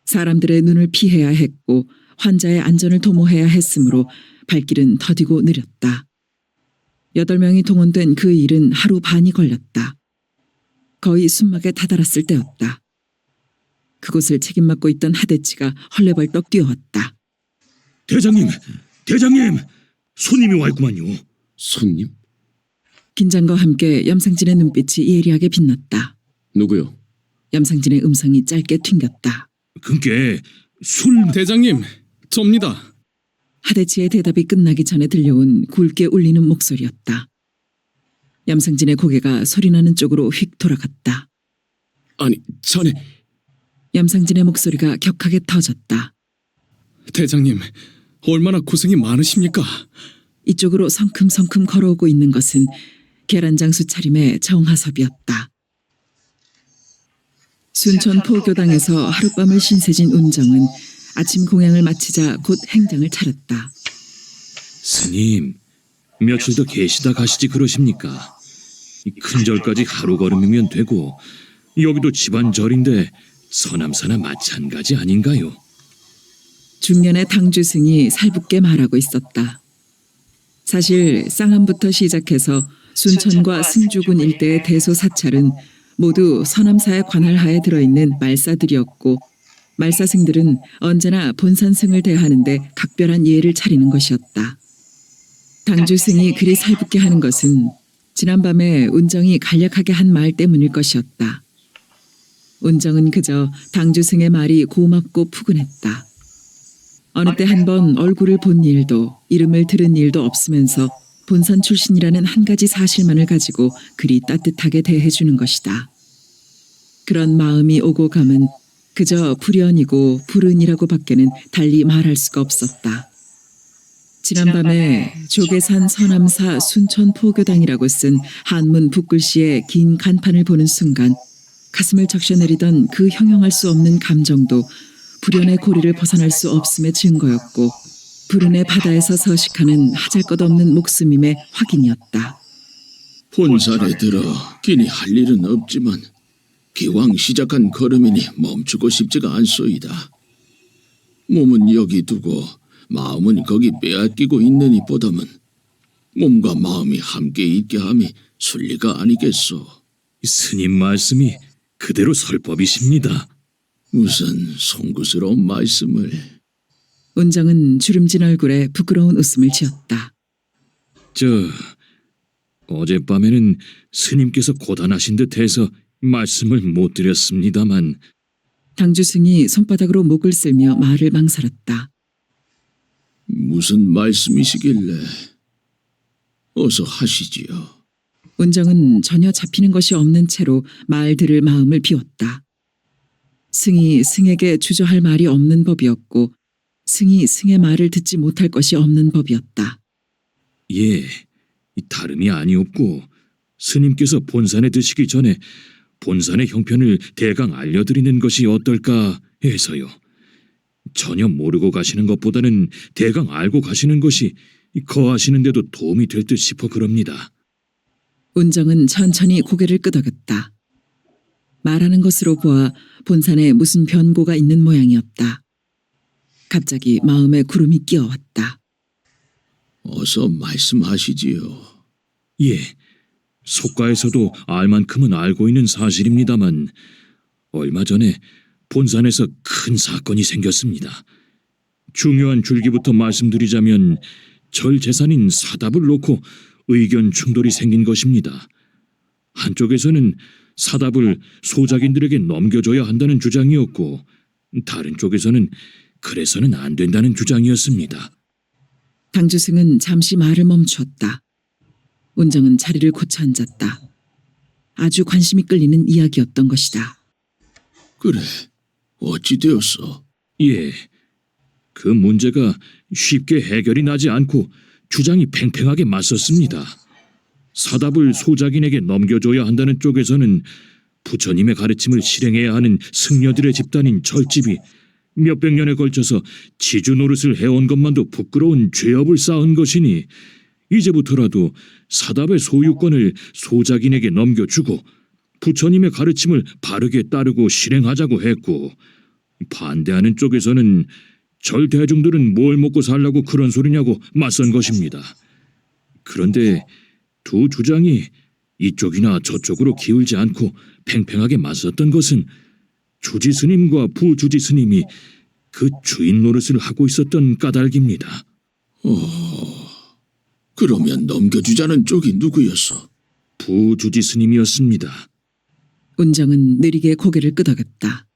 사람들의 눈을 피해야 했고 환자의 안전을 도모해야 했으므로 발길은 더디고 느렸다. 8명이 동원된 그 일은 하루 반이 걸렸다. 거의 순막에 다다랐을 때였다. 그곳을 책임맡고 있던 하대치가 헐레벌떡 뛰어왔다. 대장님, 손님이 와 있구만요. 손님? 긴장과 함께 염상진의 눈빛이 예리하게 빛났다. 누구요? 염상진의 음성이 짧게 튕겼다. 그게 술 대장님, 접니다. 하대치의 대답이 끝나기 전에 들려온 굵게 울리는 목소리였다. 염상진의 고개가 소리나는 쪽으로 휙 돌아갔다. 아니, 자네. 염상진의 목소리가 격하게 터졌다. 대장님, 얼마나 고생이 많으십니까? 이쪽으로 성큼성큼 걸어오고 있는 것은 계란장수 차림의 정하섭이었다. 순천 포교당에서 하룻밤을 신세진 운정은 아침 공양을 마치자 곧 행장을 차렸다. 스님, 며칠 더 계시다 가시지 그러십니까? 이 큰절까지 하루 걸음이면 되고 여기도 집안절인데 서남사나 마찬가지 아닌가요? 중년의 당주승이 살붙게 말하고 있었다. 사실 쌍암부터 시작해서 순천과 승주군 일대의 대소사찰은 모두 서남사의 관할하에 들어있는 말사들이었고 말사승들은 언제나 본산승을 대하는데 각별한 예를 차리는 것이었다. 당주승이 그리 살붙게 하는 것은 지난밤에 운정이 간략하게 한 말 때문일 것이었다. 운정은 그저 당주승의 말이 고맙고 푸근했다. 어느 때 한 번 얼굴을 본 일도 이름을 들은 일도 없으면서 본선 출신이라는 한 가지 사실만을 가지고 그리 따뜻하게 대해주는 것이다. 그런 마음이 오고 감은 그저 불연이고 불운이라고 밖에는 달리 말할 수가 없었다. 지난밤에 조계산 서남사 순천 포교당이라고 쓴 한문 붓글씨의 긴 간판을 보는 순간 가슴을 적셔내리던 그 형용할 수 없는 감정도 불연의 고리를 벗어날 수 없음의 증거였고 불운의 바다에서 서식하는 하잘것없는 목숨임의 확인이었다. 본산에 들어 기니 할 일은 없지만 기왕 시작한 걸음이니 멈추고 싶지가 않소이다. 몸은 여기 두고 마음은 거기 빼앗기고 있느니 보다는 몸과 마음이 함께 있게 함이 순리가 아니겠소. 스님 말씀이 그대로 설법이십니다. 무슨 송구스러운 말씀을. 운정은 주름진 얼굴에 부끄러운 웃음을 지었다. 어젯밤에는 스님께서 고단하신 듯해서 말씀을 못 드렸습니다만 당주승이 손바닥으로 목을 쓸며 말을 망설였다. 무슨 말씀이시길래. 어서 하시지요. 운정은 전혀 잡히는 것이 없는 채로 말 들을 마음을 비웠다. 승이 승에게 주저할 말이 없는 법이었고 승이 승의 말을 듣지 못할 것이 없는 법이었다. 예, 다름이 아니었고 스님께서 본산에 드시기 전에 본산의 형편을 대강 알려드리는 것이 어떨까 해서요. 전혀 모르고 가시는 것보다는 대강 알고 가시는 것이 거하시는 데도 도움이 될 듯 싶어 그럽니다. 운정은 천천히 고개를 끄덕였다. 말하는 것으로 보아 본산에 무슨 변고가 있는 모양이었다. 갑자기 마음에 구름이 끼어왔다. 어서 말씀하시지요. 예, 속가에서도 알만큼은 알고 있는 사실입니다만 얼마 전에 본산에서 큰 사건이 생겼습니다. 중요한 줄기부터 말씀드리자면 절 재산인 사답을 놓고 의견 충돌이 생긴 것입니다. 한쪽에서는 사답을 소작인들에게 넘겨줘야 한다는 주장이었고 다른 쪽에서는 그래서는 안 된다는 주장이었습니다. 당주승은 잠시 말을 멈추었다. 운정은 자리를 고쳐 앉았다. 아주 관심이 끌리는 이야기였던 것이다. 그래, 어찌 되었어? 예, 그 문제가 쉽게 해결이 나지 않고 주장이 팽팽하게 맞섰습니다. 사답을 소작인에게 넘겨줘야 한다는 쪽에서는 부처님의 가르침을 실행해야 하는 승려들의 집단인 절집이 몇백 년에 걸쳐서 지주 노릇을 해온 것만도 부끄러운 죄업을 쌓은 것이니 이제부터라도 사답의 소유권을 소작인에게 넘겨주고 부처님의 가르침을 바르게 따르고 실행하자고 했고 반대하는 쪽에서는 절 대중들은 뭘 먹고 살라고 그런 소리냐고 맞선 것입니다. 그런데 두 주장이 이쪽이나 저쪽으로 기울지 않고 팽팽하게 맞섰던 것은 주지 스님과 부주지 스님이 그 주인 노릇을 하고 있었던 까닭입니다. 그러면 넘겨주자는 쪽이 누구였어? 부주지 스님이었습니다. 운정은 느리게 고개를 끄덕였다.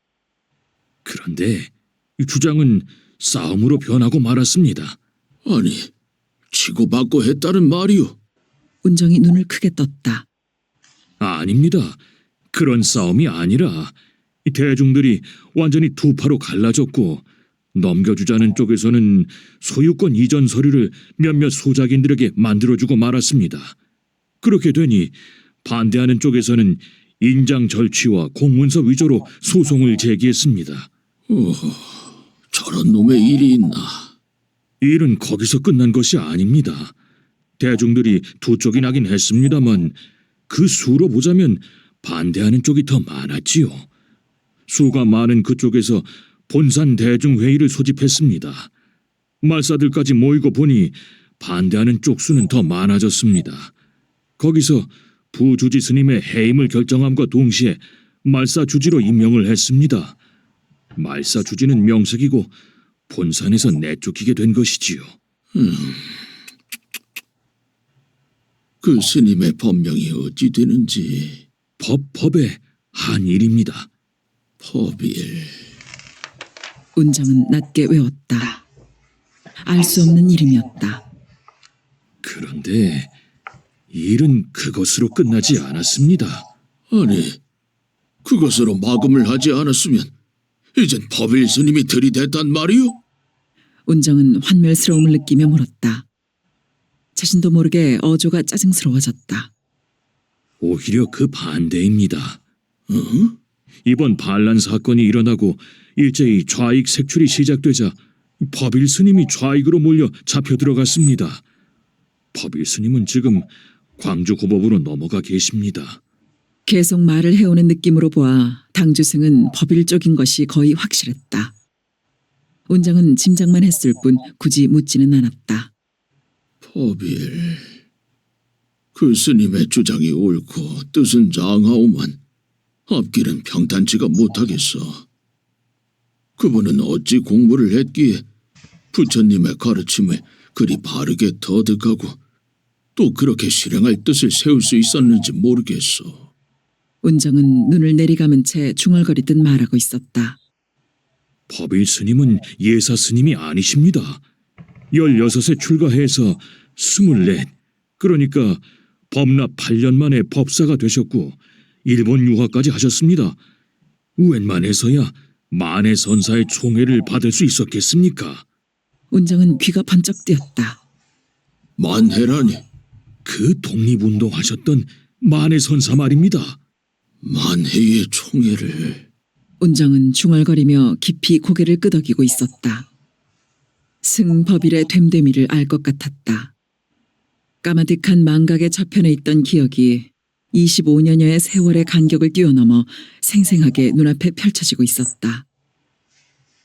그런데 이 주장은 싸움으로 변하고 말았습니다. 아니, 치고받고 했다는 말이오. 운정이 눈을 크게 떴다. 아닙니다. 그런 싸움이 아니라 이 대중들이 완전히 두 파로 갈라졌고 넘겨주자는 쪽에서는 소유권 이전 서류를 몇몇 소작인들에게 만들어주고 말았습니다. 그렇게 되니 반대하는 쪽에서는 인장 절취와 공문서 위조로 소송을 제기했습니다. 저런 놈의 일이 있나? 일은 거기서 끝난 것이 아닙니다. 대중들이 두 쪽이 나긴 했습니다만 그 수로 보자면 반대하는 쪽이 더 많았지요. 수가 많은 그쪽에서 본산 대중회의를 소집했습니다. 말사들까지 모이고 보니 반대하는 쪽 수는 더 많아졌습니다. 거기서 부주지 스님의 해임을 결정함과 동시에 말사 주지로 임명을 했습니다. 말사 주지는 명색이고 본산에서 내쫓기게 된 것이지요. 그 스님의 법명이 어찌 되는지. 법의 한 일입니다. 법일. 운정은 낮게 외웠다. 알 수 없는 이름이었다. 그런데 일은 그것으로 끝나지 않았습니다. 아니, 그것으로 마금을 하지 않았으면 이젠 법일 스님이 들이댔단 말이오? 운정은 환멸스러움을 느끼며 물었다. 자신도 모르게 어조가 짜증스러워졌다. 오히려 그 반대입니다. 이번 반란 사건이 일어나고 일제히 좌익 색출이 시작되자 법일 스님이 좌익으로 몰려 잡혀 들어갔습니다. 법일 스님은 지금 광주 고법으로 넘어가 계십니다. 계속 말을 해오는 느낌으로 보아 당주승은 법일 쪽인 것이 거의 확실했다. 운정은 짐작만 했을 뿐 굳이 묻지는 않았다. 법일. 그 스님의 주장이 옳고 뜻은 장하오만 앞길은 평탄치가 못하겠어. 그분은 어찌 공부를 했기에 부처님의 가르침을 그리 바르게 터득하고 또 그렇게 실행할 뜻을 세울 수 있었는지 모르겠어. 운정은 눈을 내리감은 채 중얼거리듯 말하고 있었다. 법일 스님은 예사 스님이 아니십니다. 16에 출가해서 24, 그러니까 법납 8년 만에 법사가 되셨고 일본 유학까지 하셨습니다. 웬만해서야 만해 선사의 총애를 받을 수 있었겠습니까? 운정은 귀가 번쩍 뜨였다. 만해라니. 그 독립운동 하셨던 만해 선사 말입니다. 만해의 총애를. 운정은 중얼거리며 깊이 고개를 끄덕이고 있었다. 승법일의 됨됨이를 알 것 같았다. 까마득한 망각의 저편에 있던 기억이 25년여의 세월의 간격을 뛰어넘어 생생하게 눈앞에 펼쳐지고 있었다.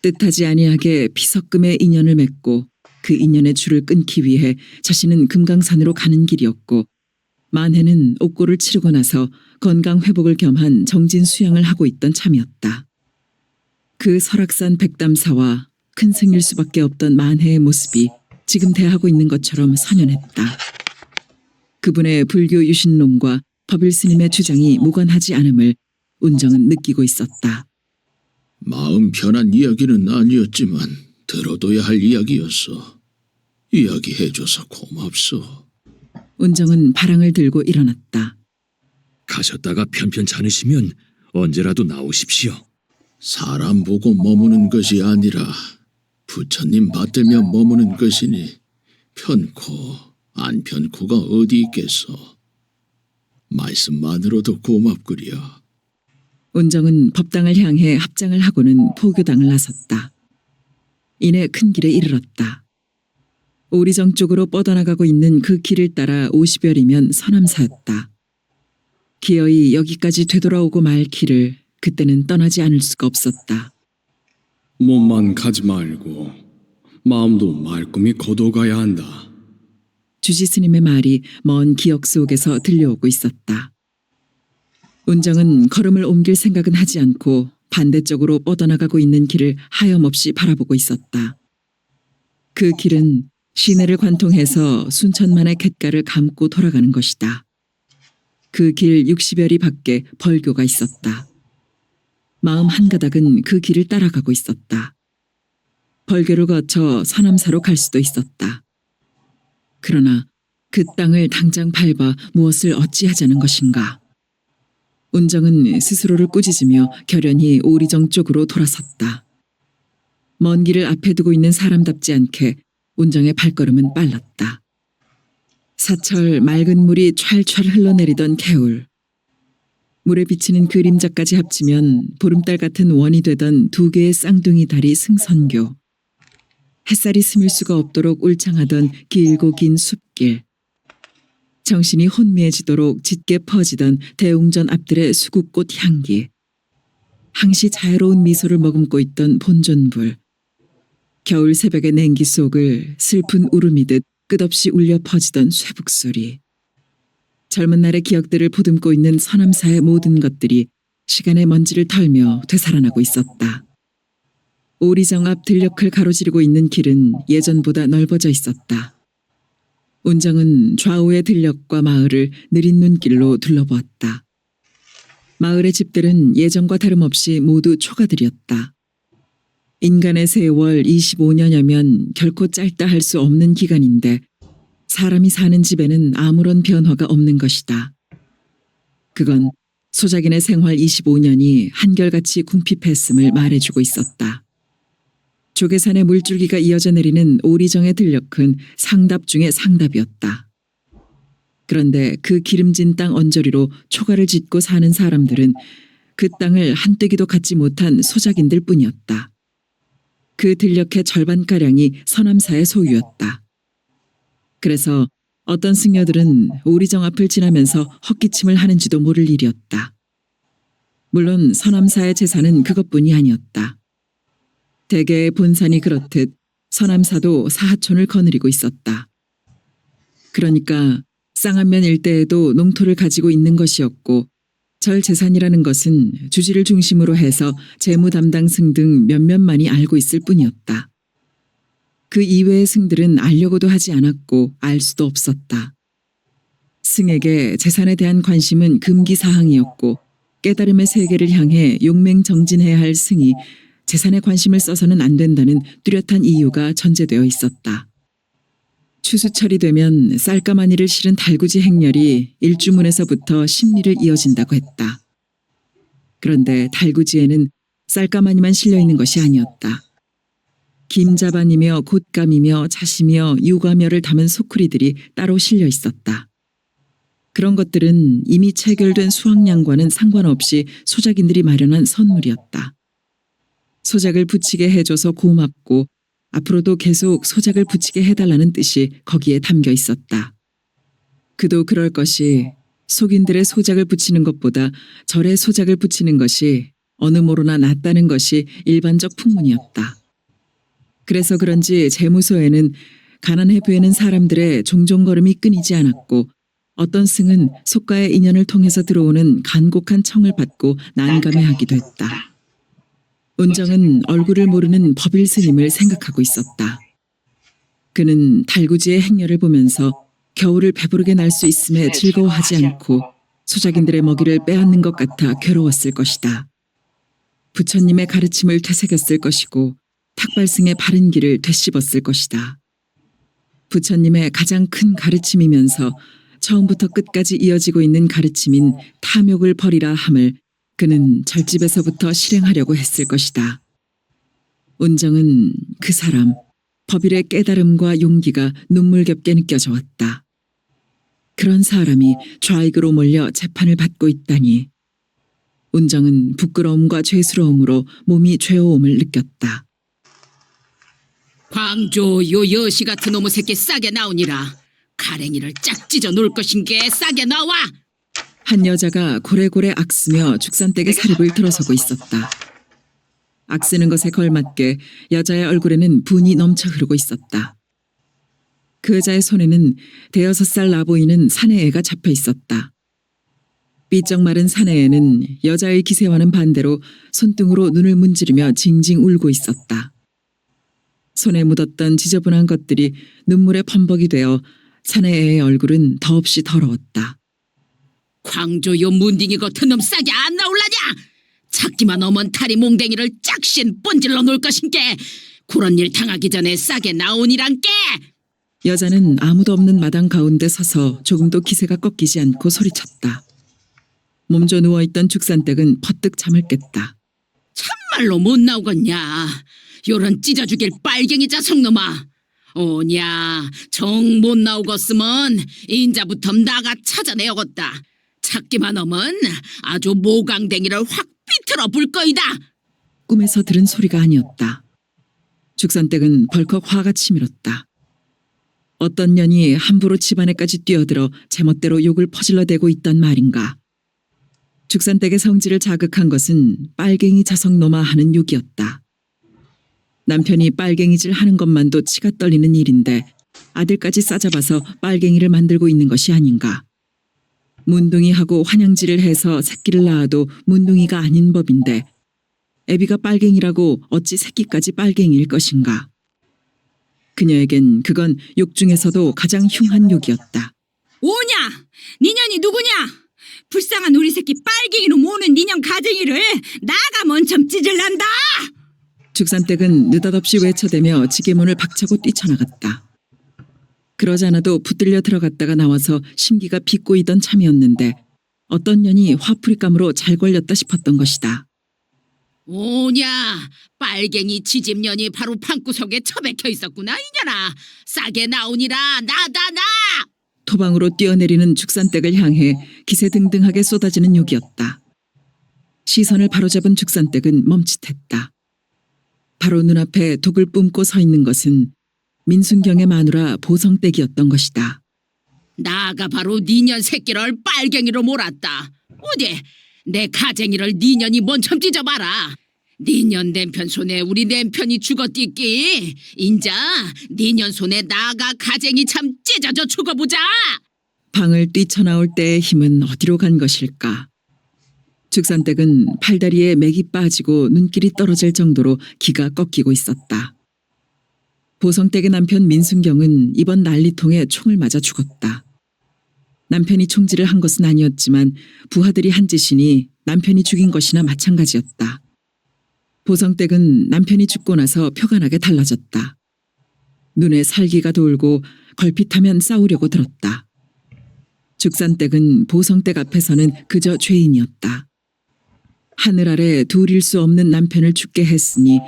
뜻하지 아니하게 피석금의 인연을 맺고 그 인연의 줄을 끊기 위해 자신은 금강산으로 가는 길이었고, 만해는 옥고를 치르고 나서 건강 회복을 겸한 정진 수양을 하고 있던 참이었다. 그 설악산 백담사와 큰 승일 수밖에 없던 만해의 모습이 지금 대하고 있는 것처럼 선연했다. 그분의 불교 유신론과 법일 스님의 주장이 무관하지 않음을 운정은 느끼고 있었다. 마음 편한 이야기는 아니었지만 들어둬야 할 이야기였어. 이야기해줘서 고맙소. 운정은 바랑을 들고 일어났다. 가셨다가 편편찮으시면 언제라도 나오십시오. 사람 보고 머무는 것이 아니라 부처님 받들며 머무는 것이니 편코 안 편코가 어디 있겠소. 말씀만으로도 고맙구려. 운정은 법당을 향해 합장을 하고는 포교당을 나섰다. 이내 큰 길에 이르렀다. 오리정 쪽으로 뻗어나가고 있는 그 길을 따라 50여리면 서남사였다. 기어이 여기까지 되돌아오고 말 길을 그때는 떠나지 않을 수가 없었다. 몸만 가지 말고 마음도 말끔히 거둬가야 한다. 주지 스님의 말이 먼 기억 속에서 들려오고 있었다. 운정은 걸음을 옮길 생각은 하지 않고 반대쪽으로 뻗어나가고 있는 길을 하염없이 바라보고 있었다. 그 길은 시내를 관통해서 순천만의 갯가를 감고 돌아가는 것이다. 그 길 60여리 밖에 벌교가 있었다. 마음 한가닥은 그 길을 따라가고 있었다. 벌교를 거쳐 서남사로 갈 수도 있었다. 그러나 그 땅을 당장 밟아 무엇을 어찌하자는 것인가. 운정은 스스로를 꾸짖으며 결연히 오리정 쪽으로 돌아섰다. 먼 길을 앞에 두고 있는 사람답지 않게 운정의 발걸음은 빨랐다. 사철 맑은 물이 촤촤 흘러내리던 개울. 물에 비치는 그림자까지 합치면 보름달 같은 원이 되던 두 개의 쌍둥이 다리 승선교. 햇살이 스밀 수가 없도록 울창하던 길고 긴 숲길. 정신이 혼미해지도록 짙게 퍼지던 대웅전 앞들의 수국꽃 향기. 항시 자유로운 미소를 머금고 있던 본전불. 겨울 새벽의 냉기 속을 슬픈 울음이듯 끝없이 울려 퍼지던 쇠북소리. 젊은 날의 기억들을 보듬고 있는 서남사의 모든 것들이 시간의 먼지를 털며 되살아나고 있었다. 오리정 앞 들녘을 가로지르고 있는 길은 예전보다 넓어져 있었다. 운정은 좌우의 들녘과 마을을 느린 눈길로 둘러보았다. 마을의 집들은 예전과 다름없이 모두 초가들이었다. 인간의 세월 25년여면 결코 짧다 할 수 없는 기간인데 사람이 사는 집에는 아무런 변화가 없는 것이다. 그건 소작인의 생활 25년이 한결같이 궁핍했음을 말해주고 있었다. 조계산의 물줄기가 이어져 내리는 오리정의 들녘은 상답 중의 상답이었다. 그런데 그 기름진 땅 언저리로 초가를 짓고 사는 사람들은 그 땅을 한떼기도 갖지 못한 소작인들 뿐이었다. 그 들녘의 절반가량이 서남사의 소유였다. 그래서 어떤 승려들은 오리정 앞을 지나면서 헛기침을 하는지도 모를 일이었다. 물론 서남사의 재산은 그것뿐이 아니었다. 대개의 본산이 그렇듯 서남사도 사하촌을 거느리고 있었다. 그러니까 쌍안면 일대에도 농토를 가지고 있는 것이었고 절 재산이라는 것은 주지를 중심으로 해서 재무 담당 승 등 몇몇만이 알고 있을 뿐이었다. 그 이외의 승들은 알려고도 하지 않았고 알 수도 없었다. 승에게 재산에 대한 관심은 금기사항이었고 깨달음의 세계를 향해 용맹정진해야 할 승이 재산에 관심을 써서는 안 된다는 뚜렷한 이유가 전제되어 있었다. 추수철이 되면 쌀가마니를 실은 달구지 행렬이 일주문에서부터 십리를 이어진다고 했다. 그런데 달구지에는 쌀가마니만 실려 있는 것이 아니었다. 김자반이며 곶감이며 자시며 유과며를 담은 소쿠리들이 따로 실려 있었다. 그런 것들은 이미 체결된 수확량과는 상관없이 소작인들이 마련한 선물이었다. 소작을 붙이게 해줘서 고맙고 앞으로도 계속 소작을 붙이게 해달라는 뜻이 거기에 담겨 있었다. 그도 그럴 것이 속인들의 소작을 붙이는 것보다 절의 소작을 붙이는 것이 어느 모로나 낫다는 것이 일반적 풍문이었다. 그래서 그런지 재무소에는 가난해 보이는 사람들의 종종걸음이 끊이지 않았고 어떤 승은 속가의 인연을 통해서 들어오는 간곡한 청을 받고 난감해하기도 했다. 운정은 얼굴을 모르는 법일 스님을 생각하고 있었다. 그는 달구지의 행렬을 보면서 겨울을 배부르게 날 수 있음에 즐거워하지 않고 소작인들의 먹이를 빼앗는 것 같아 괴로웠을 것이다. 부처님의 가르침을 되새겼을 것이고 탁발승의 바른 길을 되씹었을 것이다. 부처님의 가장 큰 가르침이면서 처음부터 끝까지 이어지고 있는 가르침인 탐욕을 버리라 함을 그는 절집에서부터 실행하려고 했을 것이다. 운정은 그 사람, 법일의 깨달음과 용기가 눈물겹게 느껴져 왔다. 그런 사람이 좌익으로 몰려 재판을 받고 있다니. 운정은 부끄러움과 죄스러움으로 몸이 죄어옴을 느꼈다. 광조 요 여시 같은 놈의 새끼 싸게 나오니라. 가랭이를 짝 찢어 놓을 것인게 싸게 나와. 한 여자가 고래고래 악쓰며 죽산댁의 사립을 들어서고 있었다. 악쓰는 것에 걸맞게 여자의 얼굴에는 분이 넘쳐 흐르고 있었다. 그 여자의 손에는 5살 나 보이는 사내애가 잡혀 있었다. 삐쩍 마른 사내애는 여자의 기세와는 반대로 손등으로 눈을 문지르며 징징 울고 있었다. 손에 묻었던 지저분한 것들이 눈물에 범벅이 되어 사내애의 얼굴은 더없이 더러웠다. 광조 요 문딩이 같은 놈 싸게 안 나올라냐? 찾기만 오면 다리 몽댕이를 짝신 번질러 놓을 것인게 그런 일 당하기 전에 싸게 나오니란께. 여자는 아무도 없는 마당 가운데 서서 조금도 기세가 꺾이지 않고 소리쳤다. 몸져 누워있던 죽산댁은 퍼뜩 잠을 깼다. 참말로 못 나오겠냐? 요런 찢어 죽일 빨갱이 자석놈아. 오냐, 정 못 나오겠으면 인자부터 나가 찾아내어겠다. 찾기만 하면 아주 모강댕이를 확 비틀어 불 거이다. 꿈에서 들은 소리가 아니었다. 죽산댁은 벌컥 화가 치밀었다. 어떤 년이 함부로 집안에까지 뛰어들어 제멋대로 욕을 퍼질러대고 있단 말인가. 죽산댁의 성질을 자극한 것은 빨갱이 자석놈아 하는 욕이었다. 남편이 빨갱이질 하는 것만도 치가 떨리는 일인데 아들까지 싸잡아서 빨갱이를 만들고 있는 것이 아닌가. 문둥이하고 환양질을 해서 새끼를 낳아도 문둥이가 아닌 법인데 애비가 빨갱이라고 어찌 새끼까지 빨갱이일 것인가. 그녀에겐 그건 욕 중에서도 가장 흉한 욕이었다. 오냐, 니년이 누구냐? 불쌍한 우리 새끼 빨갱이로 모는 니년 가정이를 나가 먼저 찢을란다. 죽산댁은 느닷없이 외쳐대며 지게문을 박차고 뛰쳐나갔다. 그러지 않아도 붙들려 들어갔다가 나와서 심기가 비꼬이던 참이었는데 어떤 년이 화풀이감으로 잘 걸렸다 싶었던 것이다. 오냐, 빨갱이 지집년이 바로 방구석에 처박혀 있었구나 이년아. 싸게 나오니라. 나다 나. 토방으로 뛰어내리는 죽산댁을 향해 기세등등하게 쏟아지는 욕이었다. 시선을 바로잡은 죽산댁은 멈칫했다. 바로 눈앞에 독을 뿜고 서 있는 것은 민순경의 마누라 보성댁이었던 것이다. 나가 바로 니년 새끼를 빨갱이로 몰았다. 어디 내 가쟁이를 니년이 먼저 찢어봐라. 니년 남편 손에 우리 남편이 죽었디끼. 인자 니년 손에 나가 가쟁이 참 찢어져 죽어보자. 방을 뛰쳐나올 때의 힘은 어디로 간 것일까. 죽산댁은 팔다리에 맥이 빠지고 눈길이 떨어질 정도로 기가 꺾이고 있었다. 보성댁의 남편 민순경은 이번 난리통에 총을 맞아 죽었다. 남편이 총질을 한 것은 아니었지만 부하들이 한 짓이니 남편이 죽인 것이나 마찬가지였다. 보성댁은 남편이 죽고 나서 표가 나게 달라졌다. 눈에 살기가 돌고 걸핏하면 싸우려고 들었다. 죽산댁은 보성댁 앞에서는 그저 죄인이었다. 하늘 아래 둘일 수 없는 남편을 죽게 했으니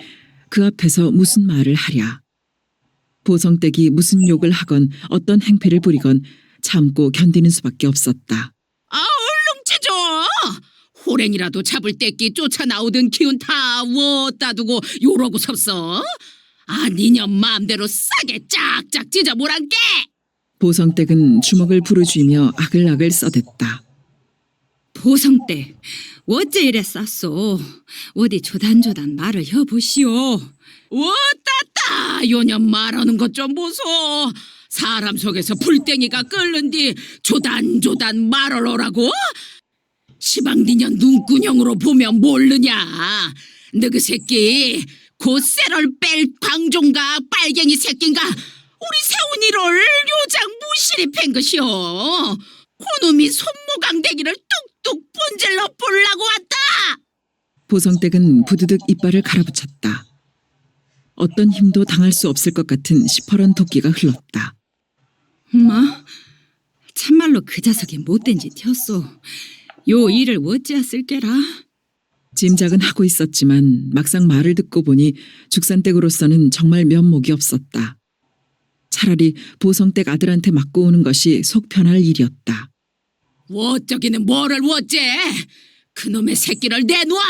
그 앞에서 무슨 말을 하랴. 보성댁이 무슨 욕을 하건 어떤 행패를 부리건 참고 견디는 수밖에 없었다. 얼른 찢어! 호랭이라도 잡을 때끼 쫓아 나오던 기운 다 워따 두고 요러고 섭서. 니년 마음대로 싸게 짝짝 찢어 보란께! 보성댁은 주먹을 부르쥐며 아글아글 써댔다. 보성댁, 어째 이래 쌌소? 어디 조단조단 말을 해보시오. 워따따! 요년 말하는 것 좀 보소. 사람 속에서 불땡이가 끓는 뒤 조단조단 말을 오라고? 시방 니년 눈구녕으로 보면 모르냐? 너 그 새끼 곧 쇠를 뺄 광종가 빨갱이 새끼인가? 우리 세훈이를 요장 무실히 팬 것이오. 그놈이 손모강대기를 뚝뚝 분질러 보려고 왔다. 보성댁은 부드득 이빨을 갈아붙였다. 어떤 힘도 당할 수 없을 것 같은 시퍼런 도끼가 흘렀다. 뭐? 참말로 그 자석이 못된 짓이었소. 요 일을 어찌했을게라? 짐작은 하고 있었지만 막상 말을 듣고 보니 죽산댁으로서는 정말 면목이 없었다. 차라리 보성댁 아들한테 맞고 오는 것이 속 편할 일이었다. 어쩌기는 뭐를 어째? 그놈의 새끼를 내놓아!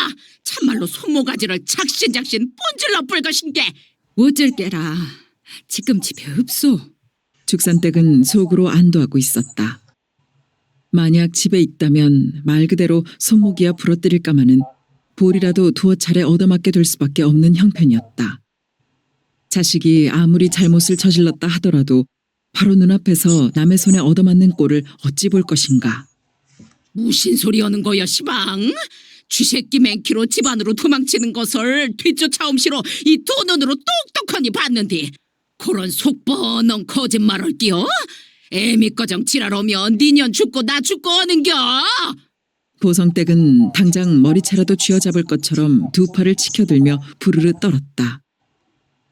참말로 손모가지를 작신작신 뻔질러 볼 것인게! 어쩔게라. 지금 집에 없소. 죽산댁은 속으로 안도하고 있었다. 만약 집에 있다면 말 그대로 손목이야 부러뜨릴까마는 볼이라도 두어 차례 얻어맞게 될 수밖에 없는 형편이었다. 자식이 아무리 잘못을 저질렀다 하더라도 바로 눈앞에서 남의 손에 얻어맞는 꼴을 어찌 볼 것인가. 무슨 소리 하는 거야 시방? 쥐새끼 맨키로 집안으로 도망치는 것을 뒷쫓아옴시로 이 두 눈으로 똑똑하니 봤는데 그런 속 뻔한 거짓말을 끼어? 애미꺼정 지랄하면 니년 죽고 나 죽고 하는겨? 보성댁은 당장 머리채라도 쥐어잡을 것처럼 두 팔을 치켜들며 부르르 떨었다.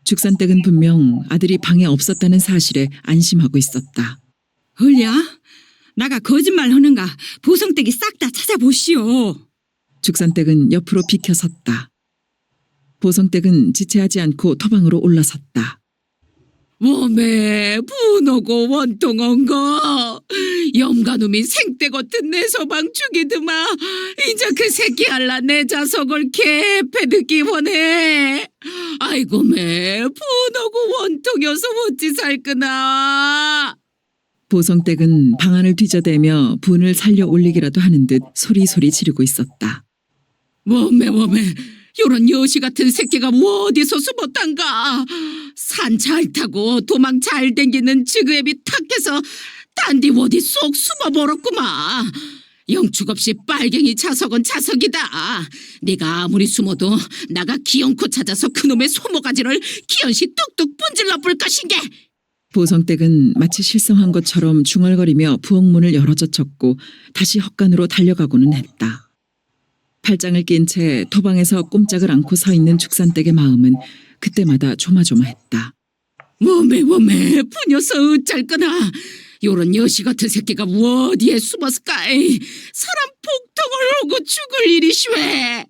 죽산댁은 분명 아들이 방에 없었다는 사실에 안심하고 있었다. 헐야? 나가 거짓말 하는가? 보성댁이 싹 다 찾아보시오. 죽산댁은 옆으로 비켜섰다. 보성댁은 지체하지 않고 토방으로 올라섰다. 몸에 분하고 원통한 거 염가놈이 생떼 같은 내 서방 죽이드마 이제 그 새끼 할라 내 자석을 개패듣기 원해. 아이고 매 분하고 원통여서 어찌 살끄나. 보성댁은 방안을 뒤져대며 분을 살려 올리기라도 하는 듯 소리소리 지르고 있었다. 몸에 요런 여시 같은 새끼가 어디서 숨었단가. 산 잘 타고 도망 잘 댕기는 지그애비 탁해서 딴디 어디 쏙 숨어버렸구마. 영축 없이 빨갱이 자석은 자석이다. 네가 아무리 숨어도 나가 기어코 찾아서 그놈의 소모가지를 기연시 뚝뚝 분질러 볼 것인게. 보성댁은 마치 실성한 것처럼 중얼거리며 부엌문을 열어젖혔고 다시 헛간으로 달려가고는 했다. 팔짱을 낀 채 토방에서 꼼짝을 않고 서 있는 죽산댁의 마음은 그때마다 조마조마했다. 몸에 부녀서 어쩔거나. 요런 여시 같은 새끼가 어디에 숨었을까. 사람 폭동을 하고 죽을 일이시왜.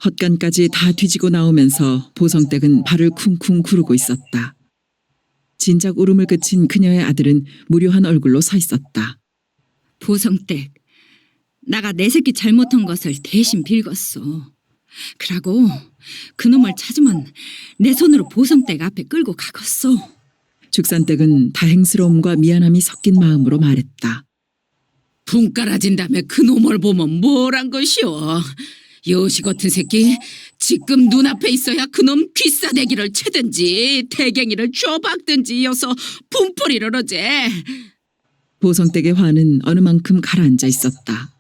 헛간까지 다 뒤지고 나오면서 보성댁은 발을 쿵쿵 구르고 있었다. 진작 울음을 그친 그녀의 아들은 무료한 얼굴로 서 있었다. 보성댁, 나가 내 새끼 잘못한 것을 대신 빌겄어. 그러고 그놈을 찾으면 내 손으로 보성댁 앞에 끌고 가겠어. 죽산댁은 다행스러움과 미안함이 섞인 마음으로 말했다. 분가라진 다음에 그놈을 보면 뭘한 것이오. 여시 같은 새끼 지금 눈앞에 있어야 그놈 귀싸대기를 채든지 대갱이를 줘박든지 이어서 분풀이를 어제. 보성댁의 화는 어느 만큼 가라앉아 있었다.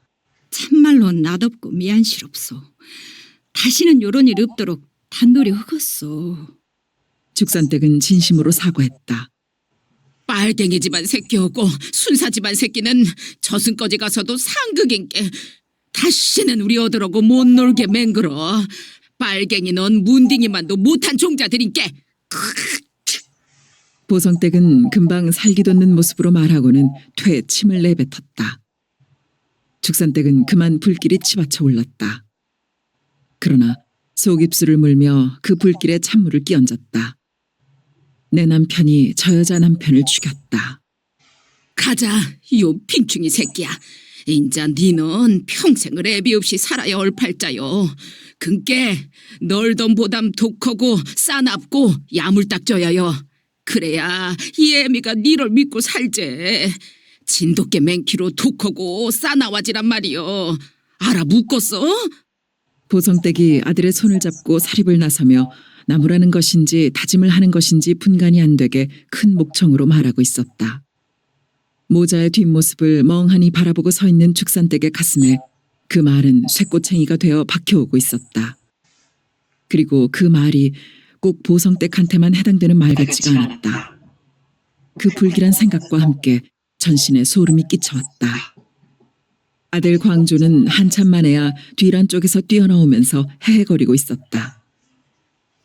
참말로 낯없고 미안시럽소. 다시는 요런 일 없도록 단돌이 하겠소. 죽산댁은 진심으로 사과했다. 빨갱이 집안 새끼하고 순사 집안 새끼는 저승까지 가서도 상극인께 다시는 우리 어들하고 못 놀게 맹글어. 빨갱이는 문딩이만도 못한 종자들인께. 보성댁은 금방 살기 돋는 모습으로 말하고는 퇴 침을 내뱉었다. 죽산댁은 그만 불길이 치받쳐 올랐다. 그러나 속입술을 물며 그 불길에 찬물을 끼얹었다. 내 남편이 저 여자 남편을 죽였다. 가자, 요 핑충이 새끼야. 인자 니는 평생을 애비 없이 살아야 얼팔자요. 근께 널던 보담 독하고 싸납고 야물딱져야요. 그래야 이 애미가 니를 믿고 살제. 진돗개 맹키로 독하고 싸나와지란 말이요. 알아 묶었어? 보성댁이 아들의 손을 잡고 사립을 나서며 나무라는 것인지 다짐을 하는 것인지 분간이 안 되게 큰 목청으로 말하고 있었다. 모자의 뒷모습을 멍하니 바라보고 서 있는 죽산댁의 가슴에 그 말은 쇠꼬챙이가 되어 박혀오고 있었다. 그리고 그 말이 꼭 보성댁한테만 해당되는 말 같지가 않았다. 그 불길한 생각과 함께 전신에 소름이 끼쳐왔다. 아들 광조는 한참 만에야 뒤란 쪽에서 뛰어나오면서 헤헤거리고 있었다.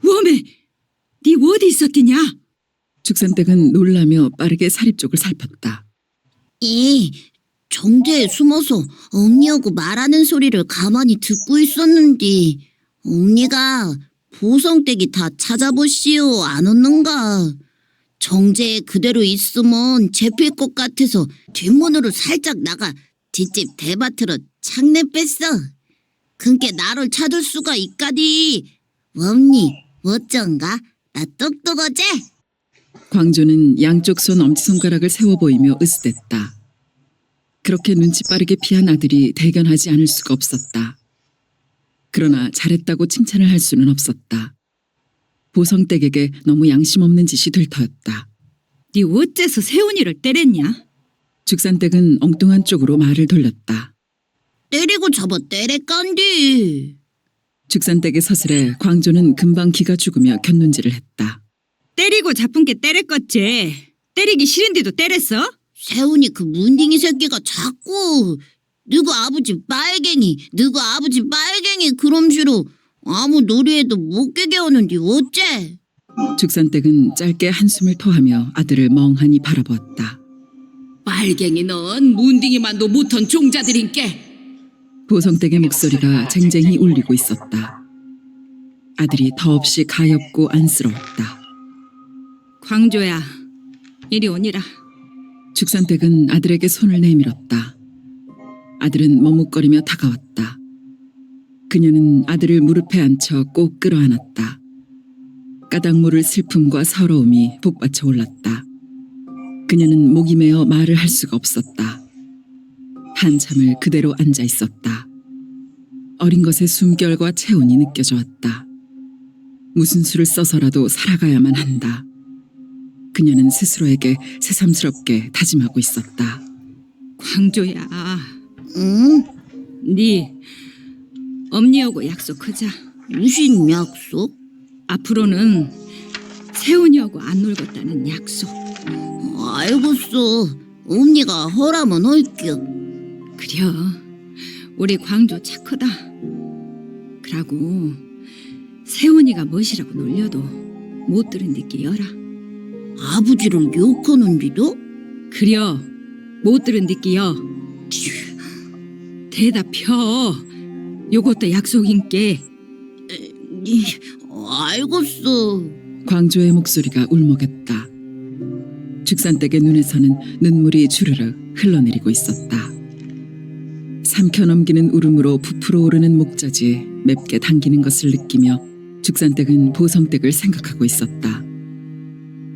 웜에 네 어디 있었디냐? 죽산댁은 놀라며 빠르게 사립 쪽을 살폈다. 정제에 숨어서 언니하고 말하는 소리를 가만히 듣고 있었는데 언니가 보성댁이 다 찾아보시오 안 웃는가? 정제에 그대로 있으면 잡힐 것 같아서 뒷문으로 살짝 나가 뒷집 대밭으로 창내 뺐어. 그게 나를 찾을 수가 있까디. 언니 어쩐가? 나 똑똑하지? 광조는 양쪽 손 엄지손가락을 세워 보이며 으스댔다. 그렇게 눈치 빠르게 피한 아들이 대견하지 않을 수가 없었다. 그러나 잘했다고 칭찬을 할 수는 없었다. 보성댁에게 너무 양심 없는 짓이 될 터였다. 네 어째서 세훈이를 때렸냐? 죽산댁은 엉뚱한 쪽으로 말을 돌렸다. 때리고 잡아 때릴깐디. 죽산댁의 서슬에 광조는 금방 기가 죽으며 곁눈질을 했다. 때리고 잡은 게 때렸겠지. 때리기 싫은데도 때렸어? 세훈이 그 문딩이 새끼가 자꾸 누구 아버지 빨갱이 그럼시로 아무 놀이에도 못 깨게 하는데 어째? 죽산댁은 짧게 한숨을 토하며 아들을 멍하니 바라보았다. 빨갱이는 문딩이만도 못한 종자들인께. 보성댁의 목소리가 쟁쟁히 울리고 있었다. 아들이 더없이 가엾고 안쓰러웠다. 광조야, 이리 오니라. 죽산댁은 아들에게 손을 내밀었다. 아들은 머뭇거리며 다가왔다. 그녀는 아들을 무릎에 앉혀 꼭 끌어안았다. 까닭 모를 슬픔과 서러움이 북받쳐 올랐다. 그녀는 목이 메어 말을 할 수가 없었다. 한참을 그대로 앉아 있었다. 어린 것의 숨결과 체온이 느껴져 왔다. 무슨 수를 써서라도 살아가야만 한다. 그녀는 스스로에게 새삼스럽게 다짐하고 있었다. 광조야, 응? 네 엄니하고 약속하자. 무슨 약속? 앞으로는 세훈이하고 안 놀겠다는 약속. 알겠어. 언니가 허라면 할게요. 그려, 우리 광조 착하다. 그러고 세훈이가 멋이라고 놀려도 못 들은 듯게 여라. 아버지를 욕하는데도? 그려, 못 들은 듯게요. 대답혀. 요것도 약속인께. 알겠어. 광조의 목소리가 울먹였다. 죽산댁의 눈에서는 눈물이 주르륵 흘러내리고 있었다. 삼켜넘기는 울음으로 부풀어 오르는 목젖이 맵게 당기는 것을 느끼며 죽산댁은 보성댁을 생각하고 있었다.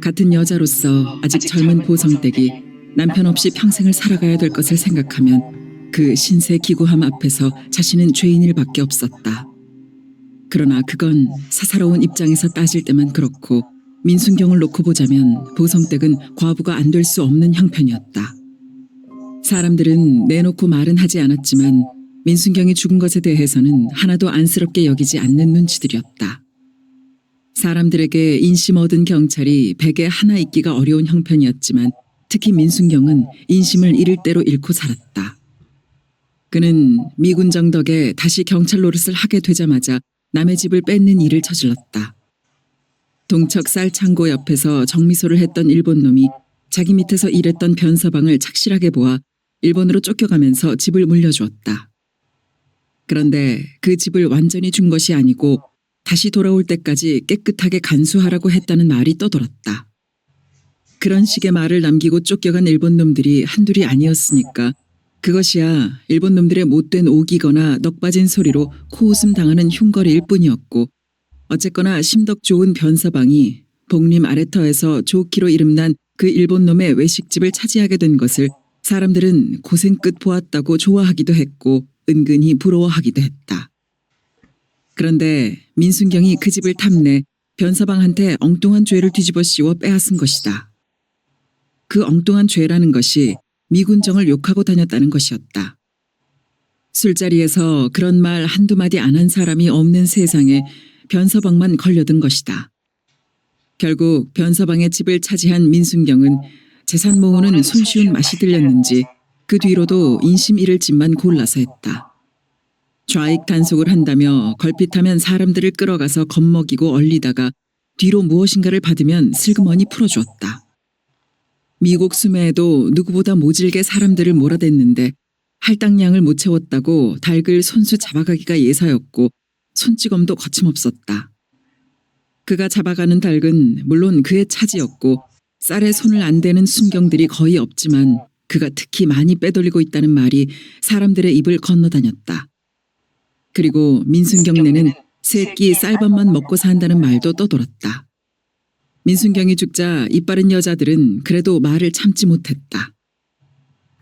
같은 여자로서 아직 젊은 보성댁이 남편 없이 평생을 살아가야 될 것을 생각하면 그 신세 기구함 앞에서 자신은 죄인일 밖에 없었다. 그러나 그건 사사로운 입장에서 따질 때만 그렇고 민순경을 놓고 보자면 보성댁은 과부가 안 될 수 없는 형편이었다. 사람들은 내놓고 말은 하지 않았지만 민순경이 죽은 것에 대해서는 하나도 안쓰럽게 여기지 않는 눈치들이었다. 사람들에게 인심 얻은 경찰이 백에 하나 있기가 어려운 형편이었지만 특히 민순경은 인심을 잃을 대로 잃고 살았다. 그는 미군정 덕에 다시 경찰 노릇을 하게 되자마자 남의 집을 뺏는 일을 저질렀다. 동척 쌀 창고 옆에서 정미소를 했던 일본 놈이 자기 밑에서 일했던 변서방을 착실하게 보아 일본으로 쫓겨가면서 집을 물려주었다. 그런데 그 집을 완전히 준 것이 아니고 다시 돌아올 때까지 깨끗하게 간수하라고 했다는 말이 떠돌았다. 그런 식의 말을 남기고 쫓겨간 일본 놈들이 한둘이 아니었으니까 그것이야 일본 놈들의 못된 오기거나 넋빠진 소리로 코웃음 당하는 흉거리일 뿐이었고 어쨌거나 심덕 좋은 변서방이 복림 아래터에서 좋기로 이름난 그 일본 놈의 외식집을 차지하게 된 것을 사람들은 고생 끝 보았다고 좋아하기도 했고 은근히 부러워하기도 했다. 그런데 민순경이 그 집을 탐내 변서방한테 엉뚱한 죄를 뒤집어 씌워 빼앗은 것이다. 그 엉뚱한 죄라는 것이 미군정을 욕하고 다녔다는 것이었다. 술자리에서 그런 말 한두 마디 안 한 사람이 없는 세상에 변서방만 걸려든 것이다. 결국 변서방의 집을 차지한 민순경은 재산 모으는 손쉬운 맛이 들렸는지 그 뒤로도 인심 잃을 집만 골라서 했다. 좌익 단속을 한다며 걸핏하면 사람들을 끌어가서 겁먹이고 얼리다가 뒤로 무엇인가를 받으면 슬그머니 풀어주었다. 미국 수매에도 누구보다 모질게 사람들을 몰아댔는데 할당량을 못 채웠다고 닭을 손수 잡아가기가 예사였고 손찌검도 거침없었다. 그가 잡아가는 닭은 물론 그의 차지였고 쌀에 손을 안 대는 순경들이 거의 없지만 그가 특히 많이 빼돌리고 있다는 말이 사람들의 입을 건너다녔다. 그리고 민순경네는 새끼 쌀밥만 먹고 산다는 말도 떠돌았다. 민순경이 죽자 이빠른 여자들은 그래도 말을 참지 못했다.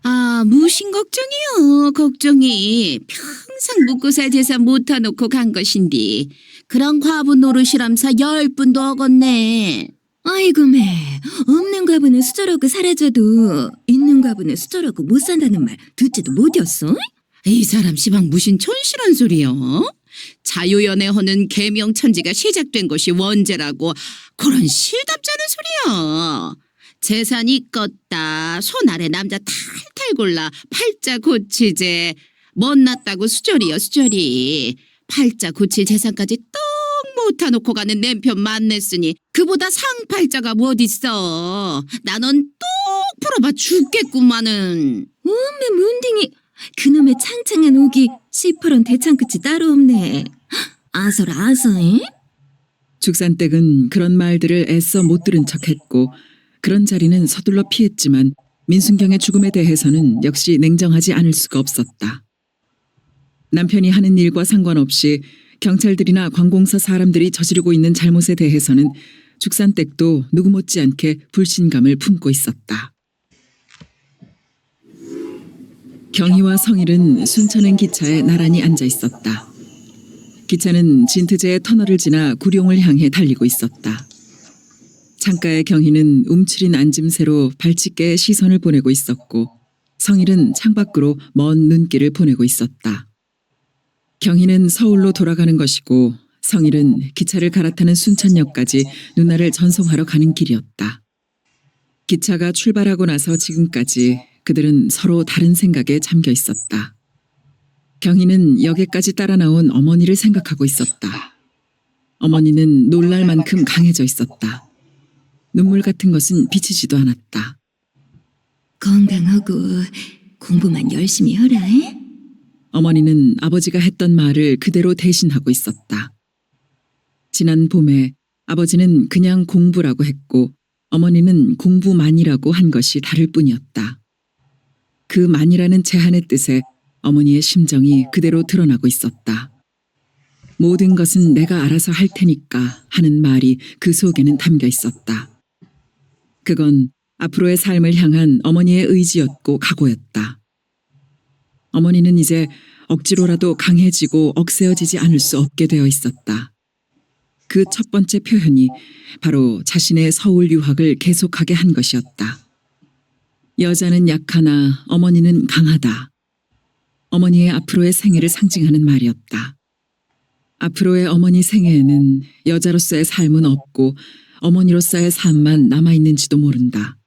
아, 무슨 걱정이요, 걱정이. 평생 묵고 살 재산 못 타놓고 간 것인디. 그런 과부 노릇이람사 10분도 어겄네. 아이고 매 없는 과부는 수저라고 사라져도 있는 과부는 수저라고 못 산다는 말 듣지도 못했어? 이 사람 시방 무슨 촌실한 소리요? 자유연애허는 계명천지가 시작된 것이 원제라고 그런 실답잖은 소리요. 재산이 껐다 손 아래 남자 탈탈 골라 팔자 고치제 못났다고 수저리요 수저리. 팔자 고칠 재산까지 떡 못타놓고 가는 남편 만났으니 그보다 상팔자가 뭐 어딨어. 나는 똑 풀어봐 죽겠구만은. 어메 문딩이 그놈의 창창한 옥이 시퍼런 대창 끝이 따로 없네. 아서라 아서에? 죽산댁은 그런 말들을 애써 못 들은 척했고 그런 자리는 서둘러 피했지만 민순경의 죽음에 대해서는 역시 냉정하지 않을 수가 없었다. 남편이 하는 일과 상관없이 경찰들이나 관공서 사람들이 저지르고 있는 잘못에 대해서는 죽산댁도 누구 못지않게 불신감을 품고 있었다. 경희와 성일은 순천행 기차에 나란히 앉아 있었다. 기차는 진트제의 터널을 지나 구룡을 향해 달리고 있었다. 창가의 경희는 움츠린 앉음새로 발치게의 시선을 보내고 있었고 성일은 창밖으로 먼 눈길을 보내고 있었다. 경희는 서울로 돌아가는 것이고 성일은 기차를 갈아타는 순천역까지 누나를 전송하러 가는 길이었다. 기차가 출발하고 나서 지금까지 그들은 서로 다른 생각에 잠겨 있었다. 경희는 역에까지 따라 나온 어머니를 생각하고 있었다. 어머니는 놀랄 만큼 강해져 있었다. 눈물 같은 것은 비치지도 않았다. 건강하고 공부만 열심히 하라 해? 어머니는 아버지가 했던 말을 그대로 대신하고 있었다. 지난 봄에 아버지는 그냥 공부라고 했고 어머니는 공부만이라고 한 것이 다를 뿐이었다. 그 만이라는 제한의 뜻에 어머니의 심정이 그대로 드러나고 있었다. 모든 것은 내가 알아서 할 테니까 하는 말이 그 속에는 담겨 있었다. 그건 앞으로의 삶을 향한 어머니의 의지였고 각오였다. 어머니는 이제 억지로라도 강해지고 억세어지지 않을 수 없게 되어 있었다. 그 첫 번째 표현이 바로 자신의 서울 유학을 계속하게 한 것이었다. 여자는 약하나 어머니는 강하다. 어머니의 앞으로의 생애를 상징하는 말이었다. 앞으로의 어머니 생애에는 여자로서의 삶은 없고 어머니로서의 삶만 남아있는지도 모른다.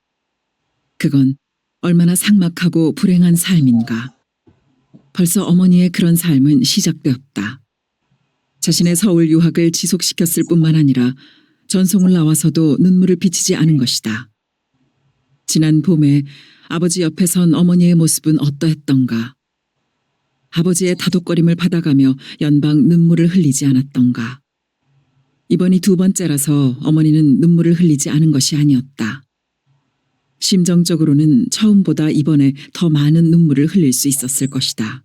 그건 얼마나 삭막하고 불행한 삶인가. 벌써 어머니의 그런 삶은 시작되었다. 자신의 서울 유학을 지속시켰을 뿐만 아니라 전송을 나와서도 눈물을 비치지 않은 것이다. 지난 봄에 아버지 옆에 선 어머니의 모습은 어떠했던가. 아버지의 다독거림을 받아가며 연방 눈물을 흘리지 않았던가. 이번이 두 번째라서 어머니는 눈물을 흘리지 않은 것이 아니었다. 심정적으로는 처음보다 이번에 더 많은 눈물을 흘릴 수 있었을 것이다.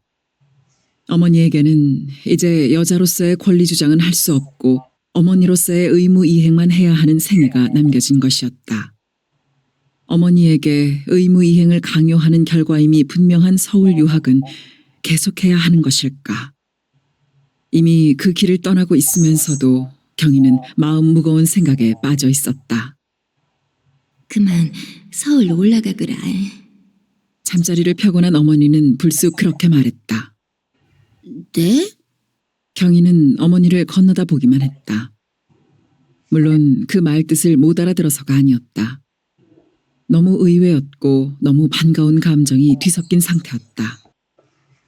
어머니에게는 이제 여자로서의 권리 주장은 할 수 없고 어머니로서의 의무 이행만 해야 하는 생애가 남겨진 것이었다. 어머니에게 의무 이행을 강요하는 결과임이 분명한 서울 유학은 계속해야 하는 것일까? 이미 그 길을 떠나고 있으면서도 경희는 마음 무거운 생각에 빠져 있었다. 그만 서울로 올라가거라. 잠자리를 펴고 난 어머니는 불쑥 그렇게 말했다. 네? 경희는 어머니를 건너다 보기만 했다. 물론 그 말 뜻을 못 알아들어서가 아니었다. 너무 의외였고 너무 반가운 감정이 뒤섞인 상태였다.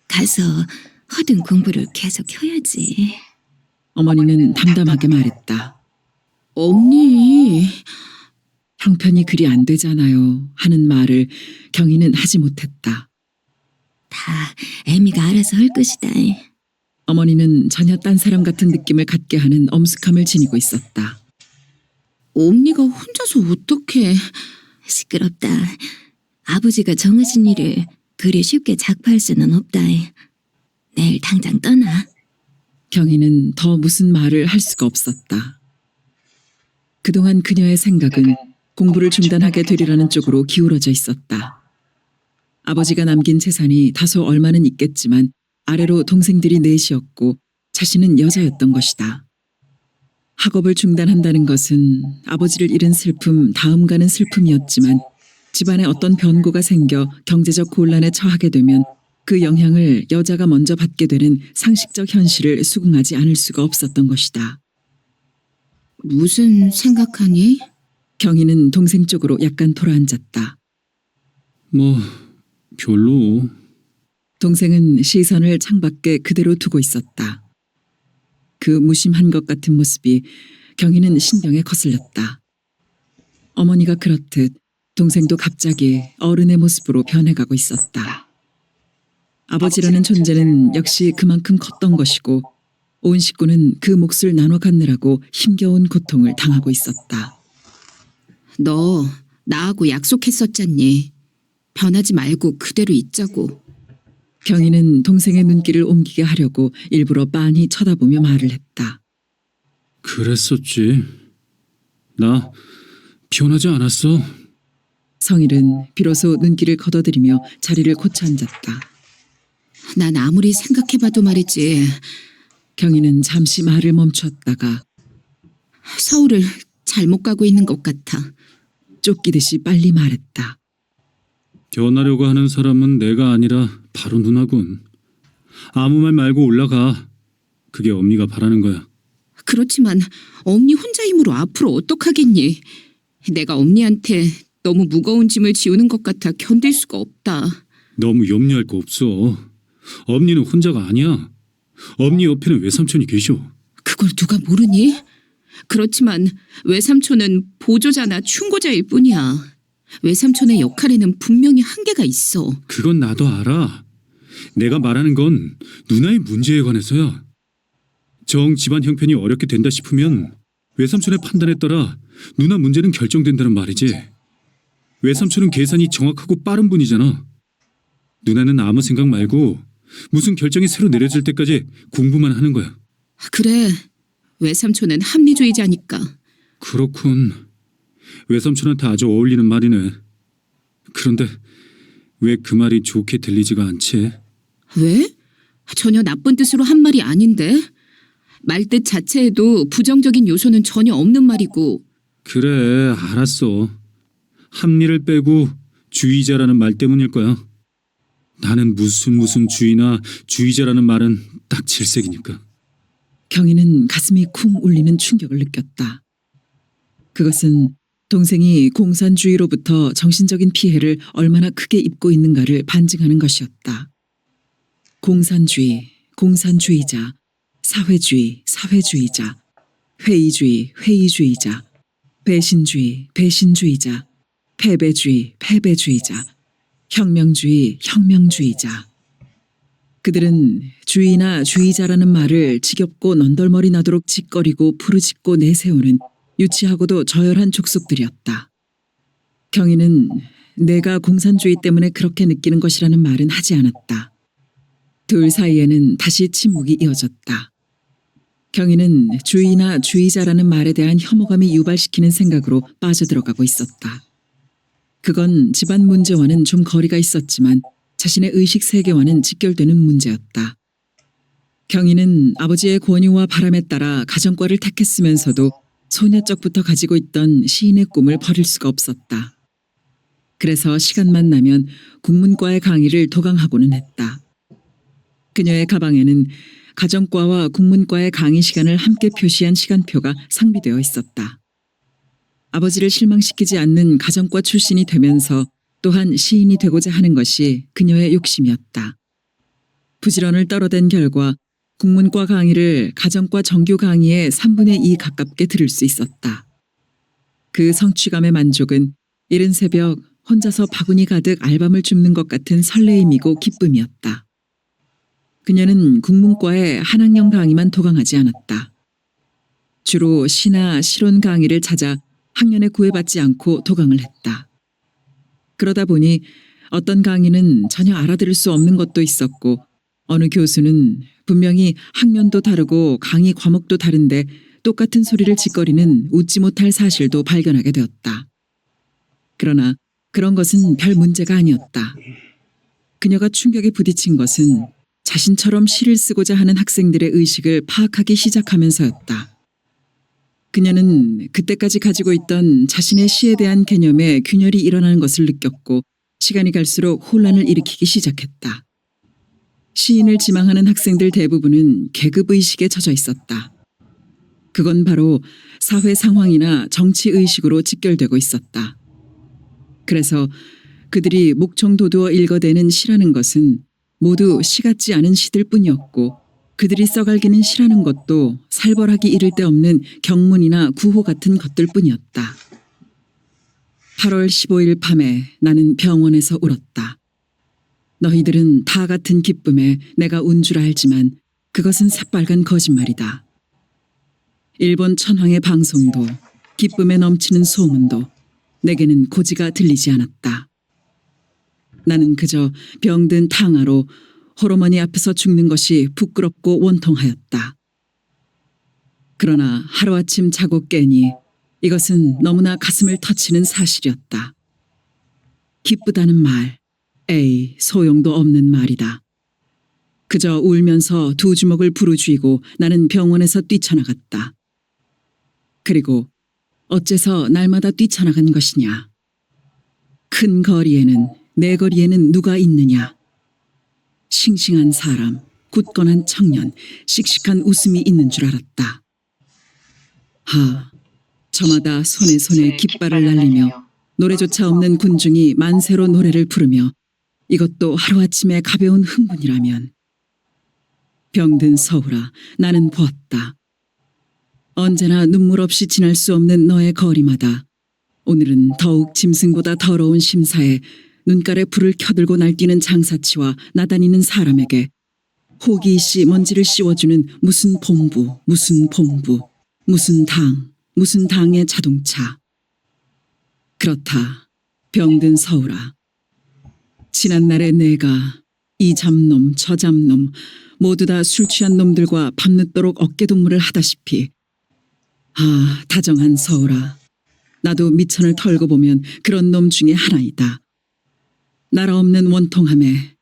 가서 허든 공부를 계속 해야지. 어머니는 담담하게 말했다. 언니, 형편이 그리 안 되잖아요 하는 말을 경희는 하지 못했다. 다 애미가 알아서 할 것이다. 어머니는 전혀 딴 사람 같은 느낌을 갖게 하는 엄숙함을 지니고 있었다. 언니가 혼자서 어떻게? 시끄럽다. 아버지가 정하신 일을 그리 쉽게 작파할 수는 없다. 내일 당장 떠나. 경희는 더 무슨 말을 할 수가 없었다. 그동안 그녀의 생각은 공부를 중단하게 되리라는 쪽으로 기울어져 있었다. 아버지가 남긴 재산이 다소 얼마는 있겠지만 아래로 동생들이 넷이었고 자신은 여자였던 것이다. 학업을 중단한다는 것은 아버지를 잃은 슬픔 다음 가는 슬픔이었지만 집안에 어떤 변고가 생겨 경제적 곤란에 처하게 되면 그 영향을 여자가 먼저 받게 되는 상식적 현실을 수긍하지 않을 수가 없었던 것이다. 무슨 생각하니? 경희는 동생 쪽으로 약간 돌아앉았다. 뭐 별로. 동생은 시선을 창밖에 그대로 두고 있었다. 그 무심한 것 같은 모습이 경희는 신경에 거슬렸다. 어머니가 그렇듯 동생도 갑자기 어른의 모습으로 변해가고 있었다. 아버지라는 존재는 역시 그만큼 컸던 것이고 온 식구는 그 몫을 나눠 갖느라고 힘겨운 고통을 당하고 있었다. 너 나하고 약속했었잖니. 변하지 말고 그대로 있자고. 경희는 동생의 눈길을 옮기게 하려고 일부러 빤히 쳐다보며 말을 했다. 그랬었지. 나 변하지 않았어. 성일은 비로소 눈길을 걷어들이며 자리를 고쳐 앉았다. 난 아무리 생각해봐도 말이지. 경희는 잠시 말을 멈추었다가 서울을 잘못 가고 있는 것 같아. 쫓기듯이 빨리 말했다. 변하려고 하는 사람은 내가 아니라 바로 누나군. 아무 말 말고 올라가. 그게 엄니가 바라는 거야. 그렇지만 엄니 혼자 힘으로 앞으로 어떡하겠니? 내가 엄니한테 너무 무거운 짐을 지우는 것 같아 견딜 수가 없다. 너무 염려할 거 없어. 엄니는 혼자가 아니야. 엄니 옆에는 외삼촌이 계셔. 그걸 누가 모르니? 그렇지만 외삼촌은 보조자나 충고자일 뿐이야. 외삼촌의 역할에는 분명히 한계가 있어. 그건 나도 알아. 내가 말하는 건 누나의 문제에 관해서야. 정 집안 형편이 어렵게 된다 싶으면 외삼촌의 판단에 따라 누나 문제는 결정된다는 말이지. 외삼촌은 계산이 정확하고 빠른 분이잖아. 누나는 아무 생각 말고 무슨 결정이 새로 내려질 때까지 공부만 하는 거야. 그래, 외삼촌은 합리주의자니까. 그렇군. 외삼촌한테 아주 어울리는 말이네. 그런데 왜 그 말이 좋게 들리지가 않지? 왜? 전혀 나쁜 뜻으로 한 말이 아닌데? 말뜻 자체에도 부정적인 요소는 전혀 없는 말이고. 그래, 알았어. 합리를 빼고 주의자라는 말 때문일 거야. 나는 무슨 주의나 주의자라는 말은 딱 질색이니까. 경희는 가슴이 쿵 울리는 충격을 느꼈다. 그것은 동생이 공산주의로부터 정신적인 피해를 얼마나 크게 입고 있는가를 반증하는 것이었다. 공산주의, 공산주의자, 사회주의, 사회주의자, 회의주의, 회의주의자, 배신주의, 배신주의자, 패배주의, 패배주의자, 혁명주의, 혁명주의자. 그들은 주의나 주의자라는 말을 지겹고 넌덜머리 나도록 짓거리고 부르짖고 내세우는 유치하고도 저열한 족속들이었다. 경희는 내가 공산주의 때문에 그렇게 느끼는 것이라는 말은 하지 않았다. 둘 사이에는 다시 침묵이 이어졌다. 경희는 주의나 주의자라는 말에 대한 혐오감이 유발시키는 생각으로 빠져들어가고 있었다. 그건 집안 문제와는 좀 거리가 있었지만 자신의 의식 세계와는 직결되는 문제였다. 경희는 아버지의 권유와 바람에 따라 가정과를 택했으면서도 소녀적부터 가지고 있던 시인의 꿈을 버릴 수가 없었다. 그래서 시간만 나면 국문과의 강의를 도강하고는 했다. 그녀의 가방에는 가정과와 국문과의 강의 시간을 함께 표시한 시간표가 상비되어 있었다. 아버지를 실망시키지 않는 가정과 출신이 되면서 또한 시인이 되고자 하는 것이 그녀의 욕심이었다. 부지런을 떨어댄 결과 국문과 강의를 가정과 정규 강의의 3분의 2 가깝게 들을 수 있었다. 그 성취감의 만족은 이른 새벽 혼자서 바구니 가득 알밤을 줍는 것 같은 설레임이고 기쁨이었다. 그녀는 국문과의 한 학년 강의만 도강하지 않았다. 주로 시나 실론 강의를 찾아 학년에 구애받지 않고 도강을 했다. 그러다 보니 어떤 강의는 전혀 알아들을 수 없는 것도 있었고 어느 교수는 분명히 학년도 다르고 강의 과목도 다른데 똑같은 소리를 짓거리는 웃지 못할 사실도 발견하게 되었다. 그러나 그런 것은 별 문제가 아니었다. 그녀가 충격에 부딪힌 것은 자신처럼 시를 쓰고자 하는 학생들의 의식을 파악하기 시작하면서였다. 그녀는 그때까지 가지고 있던 자신의 시에 대한 개념에 균열이 일어나는 것을 느꼈고 시간이 갈수록 혼란을 일으키기 시작했다. 시인을 지망하는 학생들 대부분은 계급의식에 젖어 있었다. 그건 바로 사회 상황이나 정치 의식으로 직결되고 있었다. 그래서 그들이 목청도두어 읽어대는 시라는 것은 모두 시 같지 않은 시들 뿐이었고 그들이 써갈기는 시라는 것도 살벌하기 이를 데 없는 경문이나 구호 같은 것들 뿐이었다. 8월 15일 밤에 나는 병원에서 울었다. 너희들은 다 같은 기쁨에 내가 운 줄 알지만 그것은 새빨간 거짓말이다. 일본 천황의 방송도 기쁨에 넘치는 소문도 내게는 고지가 들리지 않았다. 나는 그저 병든 탕아로 호르머니 앞에서 죽는 것이 부끄럽고 원통하였다. 그러나 하루아침 자고 깨니 이것은 너무나 가슴을 터치는 사실이었다. 기쁘다는 말, 에이, 소용도 없는 말이다. 그저 울면서 두 주먹을 부르쥐고 나는 병원에서 뛰쳐나갔다. 그리고 어째서 날마다 뛰쳐나간 것이냐. 큰 거리에는 내 거리에는 누가 있느냐. 싱싱한 사람, 굳건한 청년, 씩씩한 웃음이 있는 줄 알았다. 저마다 손에 깃발을 날리며 노래조차 없는 군중이 만세로 노래를 부르며 이것도 하루아침에 가벼운 흥분이라면. 병든 서울아, 나는 보았다. 언제나 눈물 없이 지날 수 없는 너의 거리마다 오늘은 더욱 짐승보다 더러운 심사에 눈깔에 불을 켜들고 날뛰는 장사치와 나다니는 사람에게 호기씨 먼지를 씌워주는 무슨 본부, 무슨 당의 자동차. 그렇다. 병든 서울아. 지난날의 내가 이 잡놈 저 잡놈 모두 다 술 취한 놈들과 밤늦도록 어깨동무를 하다시피 다정한 서울아. 나도 미천을 털고 보면 그런 놈 중에 하나이다. 나라 없는 원통함에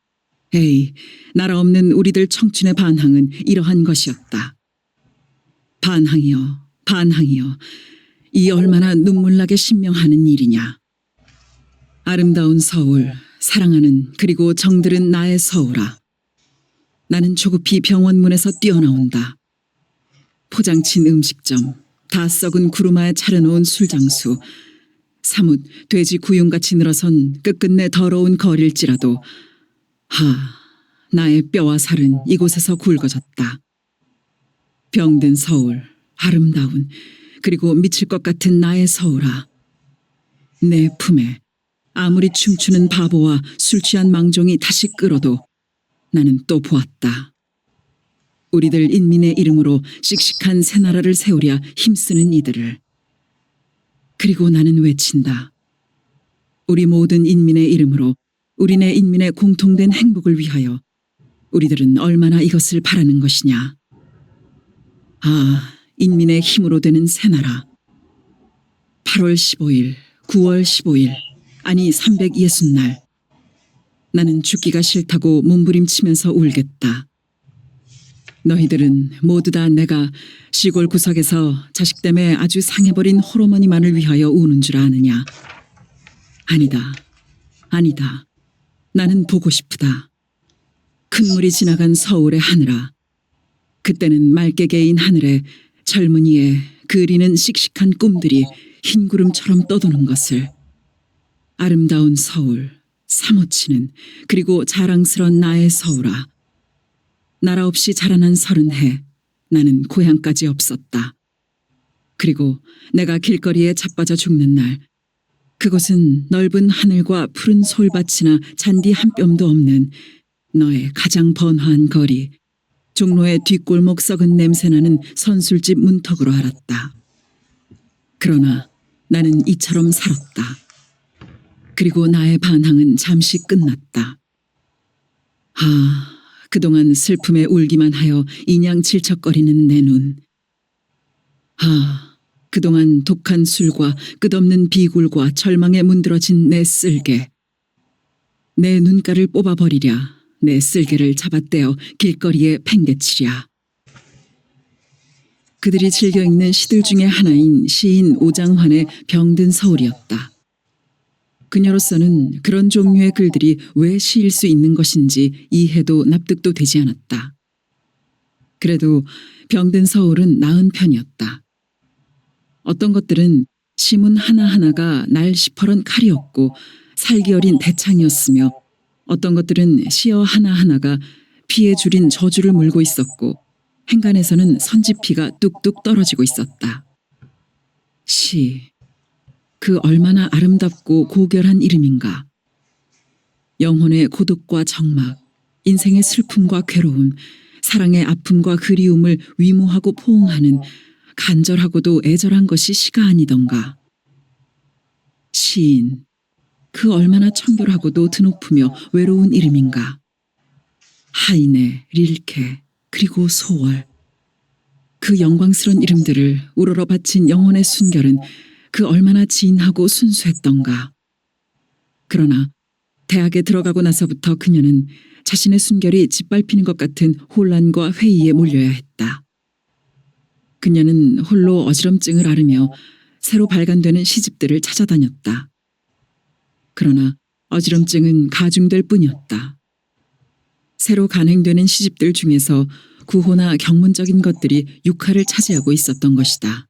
나라 없는 우리들 청춘의 반항은 이러한 것이었다. 반항이여 이 얼마나 눈물나게 신명하는 일이냐. 아름다운 서울, 사랑하는 그리고 정들은 나의 서울아. 나는 조급히 병원 문에서 뛰어나온다. 포장친 음식점, 다 썩은 구루마에 차려놓은 술장수, 사뭇 돼지 구용같이 늘어선 끝끝내 더러운 거릴지라도 나의 뼈와 살은 이곳에서 굵어졌다. 병든 서울, 아름다운 그리고 미칠 것 같은 나의 서울아. 내 품에 아무리 춤추는 바보와 술 취한 망종이 다시 끌어도 나는 또 보았다. 우리들 인민의 이름으로 씩씩한 새 나라를 세우랴 힘쓰는 이들을. 그리고 나는 외친다. 우리 모든 인민의 이름으로 우리네 인민의 공통된 행복을 위하여 우리들은 얼마나 이것을 바라는 것이냐. 아, 인민의 힘으로 되는 새나라. 8월 15일, 9월 15일, 아니 360날. 나는 죽기가 싫다고 몸부림치면서 울겠다. 너희들은 모두 다 내가 시골 구석에서 자식 때문에 아주 상해버린 홀어머니만을 위하여 우는 줄 아느냐? 아니다. 아니다. 나는 보고 싶다. 큰 물이 지나간 서울의 하늘아. 그때는 맑게 개인 하늘에 젊은이의 그리는 씩씩한 꿈들이 흰 구름처럼 떠도는 것을. 아름다운 서울, 사모치는 그리고 자랑스런 나의 서울아. 나라 없이 자라난 30해 나는 고향까지 없었다. 그리고 내가 길거리에 자빠져 죽는 날 그곳은 넓은 하늘과 푸른 솔밭이나 잔디 한 뼘도 없는 너의 가장 번화한 거리, 종로의 뒷골목 썩은 냄새나는 선술집 문턱으로 알았다. 그러나 나는 이처럼 살았다. 그리고 나의 반항은 잠시 끝났다. 아, 그동안 슬픔에 울기만 하여 인양 질척거리는 내 눈. 아, 그동안 독한 술과 끝없는 비굴과 절망에 문드러진 내 쓸개. 내 눈가를 뽑아버리랴. 내 쓸개를 잡아떼어 길거리에 팽개치랴. 그들이 즐겨 읽는 시들 중에 하나인 시인 오장환의 병든 서울이었다. 그녀로서는 그런 종류의 글들이 왜 시일 수 있는 것인지 이해도 납득도 되지 않았다. 그래도 병든 서울은 나은 편이었다. 어떤 것들은 시문 하나하나가 날 시퍼런 칼이었고 살기 어린 대창이었으며 어떤 것들은 시어 하나하나가 피에 줄인 저주를 물고 있었고 행간에서는 선지피가 뚝뚝 떨어지고 있었다. 시, 그 얼마나 아름답고 고결한 이름인가. 영혼의 고독과 적막, 인생의 슬픔과 괴로움, 사랑의 아픔과 그리움을 위무하고 포옹하는 간절하고도 애절한 것이 시가 아니던가. 시인, 그 얼마나 청결하고도 드높으며 외로운 이름인가. 하이네, 릴케, 그리고 소월. 그 영광스런 이름들을 우러러 바친 영혼의 순결은 그 얼마나 진하고 순수했던가. 그러나 대학에 들어가고 나서부터 그녀는 자신의 순결이 짓밟히는 것 같은 혼란과 회의에 몰려야 했다. 그녀는 홀로 어지럼증을 앓으며 새로 발간되는 시집들을 찾아다녔다. 그러나 어지럼증은 가중될 뿐이었다. 새로 간행되는 시집들 중에서 구호나 경문적인 것들이 육화를 차지하고 있었던 것이다.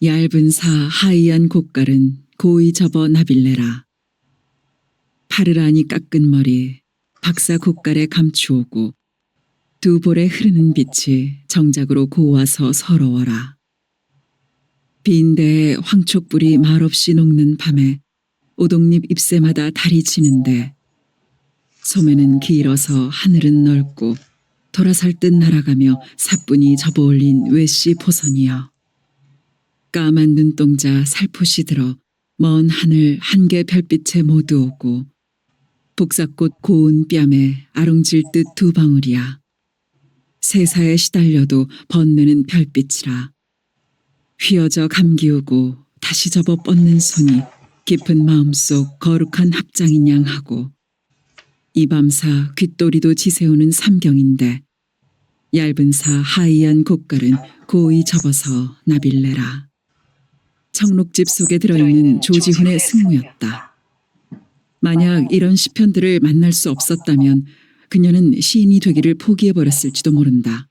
얇은 사 하이한 곡갈은 고이 접어 나빌레라. 파르라니 깎은 머리 박사 곡갈에 감추오고 두 볼에 흐르는 빛이 정작으로 고와서 서러워라. 빈대에 황촉불이 말없이 녹는 밤에 오동잎 잎새마다 달이 지는데 소매는 길어서 하늘은 넓고 돌아설 듯 날아가며 사뿐히 접어올린 외씨 포선이여. 까만 눈동자 살포시 들어 먼 하늘 한개 별빛에 모두 오고 복사꽃 고운 뺨에 아롱질 듯 두 방울이야. 세사에 시달려도 번뇌는 별빛이라. 휘어져 감기우고 다시 접어 뻗는 손이 깊은 마음속 거룩한 합장인 양 하고 이 밤사 귓도리도 지새우는 삼경인데 얇은 사 하이한 곡갈은 고이 접어서 나빌레라. 청록집 속에 들어있는 조지훈의 승무였다. 만약 이런 시편들을 만날 수 없었다면 그녀는 시인이 되기를 포기해버렸을지도 모른다.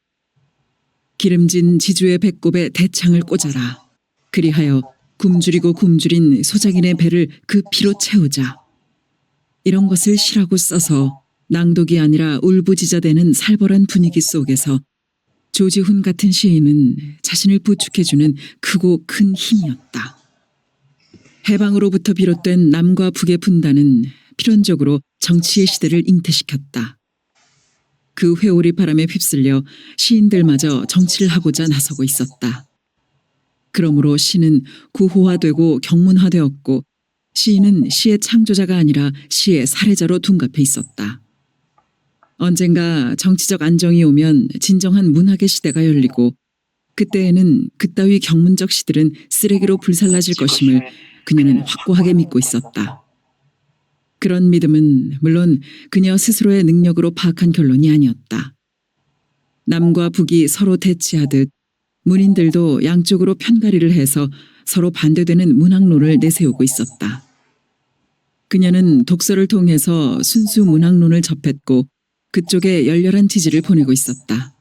기름진 지주의 배꼽에 대창을 꽂아라. 그리하여 굶주리고 굶주린 소작인의 배를 그 피로 채우자. 이런 것을 시라고 써서 낭독이 아니라 울부짖어대는 살벌한 분위기 속에서 조지훈 같은 시인은 자신을 부축해주는 크고 큰 힘이었다. 해방으로부터 비롯된 남과 북의 분단은 필연적으로 정치의 시대를 잉태시켰다. 그 회오리 바람에 휩쓸려 시인들마저 정치를 하고자 나서고 있었다. 그러므로 시는 구호화되고 경문화되었고 시인은 시의 창조자가 아니라 시의 살해자로 둔갑해 있었다. 언젠가 정치적 안정이 오면 진정한 문학의 시대가 열리고 그때에는 그따위 경문적 시들은 쓰레기로 불살라질 것임을 그녀는 확고하게 믿고 있었다. 그런 믿음은 물론 그녀 스스로의 능력으로 파악한 결론이 아니었다. 남과 북이 서로 대치하듯 문인들도 양쪽으로 편가리를 해서 서로 반대되는 문학론을 내세우고 있었다. 그녀는 독서를 통해서 순수 문학론을 접했고 그쪽에 열렬한 지지를 보내고 있었다.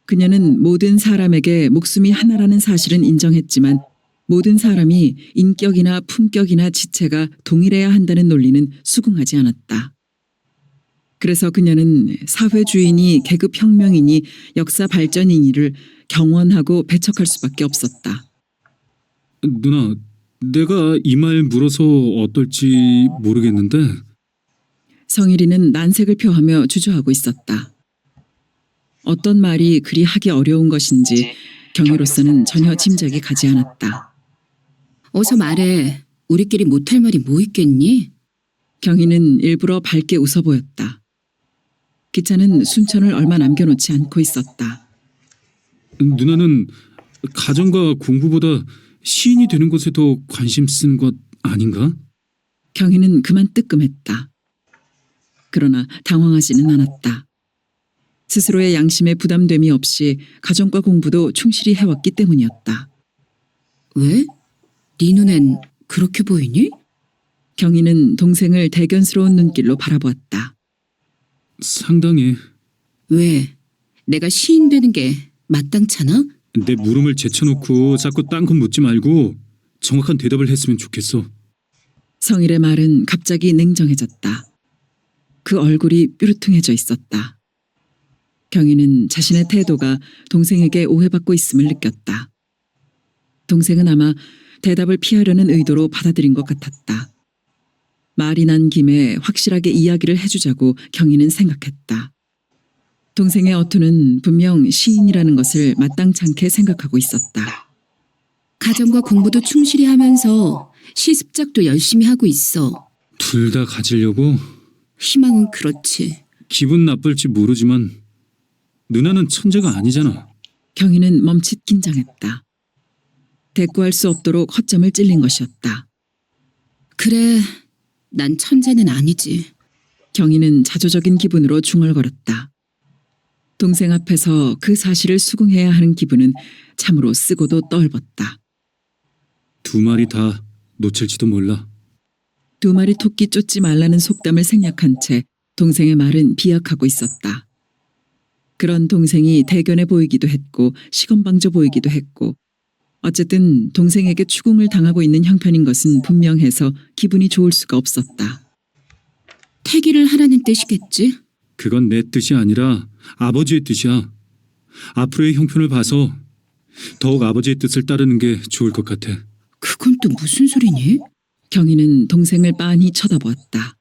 그녀는 모든 사람에게 목숨이 하나라는 사실은 인정했지만 모든 사람이 인격이나 품격이나 지체가 동일해야 한다는 논리는 수긍하지 않았다. 그래서 그녀는 사회주의니 계급혁명이니 역사 발전이니를 경원하고 배척할 수밖에 없었다. 누나, 내가 이 말 물어서 어떨지 모르겠는데 성일이는 난색을 표하며 주저하고 있었다. 어떤 말이 그리 하기 어려운 것인지 경희로서는 전혀 짐작이 가지 않았다. 어서 말해. 우리끼리 못할 말이 뭐 있겠니? 경희는 일부러 밝게 웃어 보였다. 기차는 순천을 얼마 남겨놓지 않고 있었다. 누나는 가정과 공부보다 시인이 되는 것에 더 관심 쓴 것 아닌가? 경희는 그만 뜨끔했다. 그러나 당황하지는 않았다. 스스로의 양심에 부담됨이 없이 가정과 공부도 충실히 해왔기 때문이었다. 왜? 네 눈엔 그렇게 보이니? 경희는 동생을 대견스러운 눈길로 바라보았다. 상당히. 왜? 내가 시인 되는 게 마땅찮아? 내 물음을 제쳐놓고 자꾸 딴 건 묻지 말고 정확한 대답을 했으면 좋겠어. 성일의 말은 갑자기 냉정해졌다. 그 얼굴이 뾰루퉁해져 있었다. 경희는 자신의 태도가 동생에게 오해받고 있음을 느꼈다. 동생은 아마 대답을 피하려는 의도로 받아들인 것 같았다. 말이 난 김에 확실하게 이야기를 해주자고 경희는 생각했다. 동생의 어투는 분명 시인이라는 것을 마땅찮게 생각하고 있었다. 가정과 공부도 충실히 하면서 시습작도 열심히 하고 있어. 둘 다 가지려고? 희망은 그렇지. 기분 나쁠지 모르지만 누나는 천재가 아니잖아. 경희는 멈칫 긴장했다. 대꾸할 수 없도록 허점을 찔린 것이었다. 그래, 난 천재는 아니지. 경희는 자조적인 기분으로 중얼거렸다. 동생 앞에서 그 사실을 수긍해야 하는 기분은 참으로 쓰고도 떨벗다. 두 마리 다 놓칠지도 몰라. 두 마리 토끼 쫓지 말라는 속담을 생략한 채 동생의 말은 비약하고 있었다. 그런 동생이 대견해 보이기도 했고 시건방져 보이기도 했고 어쨌든 동생에게 추궁을 당하고 있는 형편인 것은 분명해서 기분이 좋을 수가 없었다. 태기를 하라는 뜻이겠지? 그건 내 뜻이 아니라 아버지의 뜻이야. 앞으로의 형편을 봐서 더욱 아버지의 뜻을 따르는 게 좋을 것 같아. 그건 또 무슨 소리니? 경희는 동생을 빤히 쳐다보았다.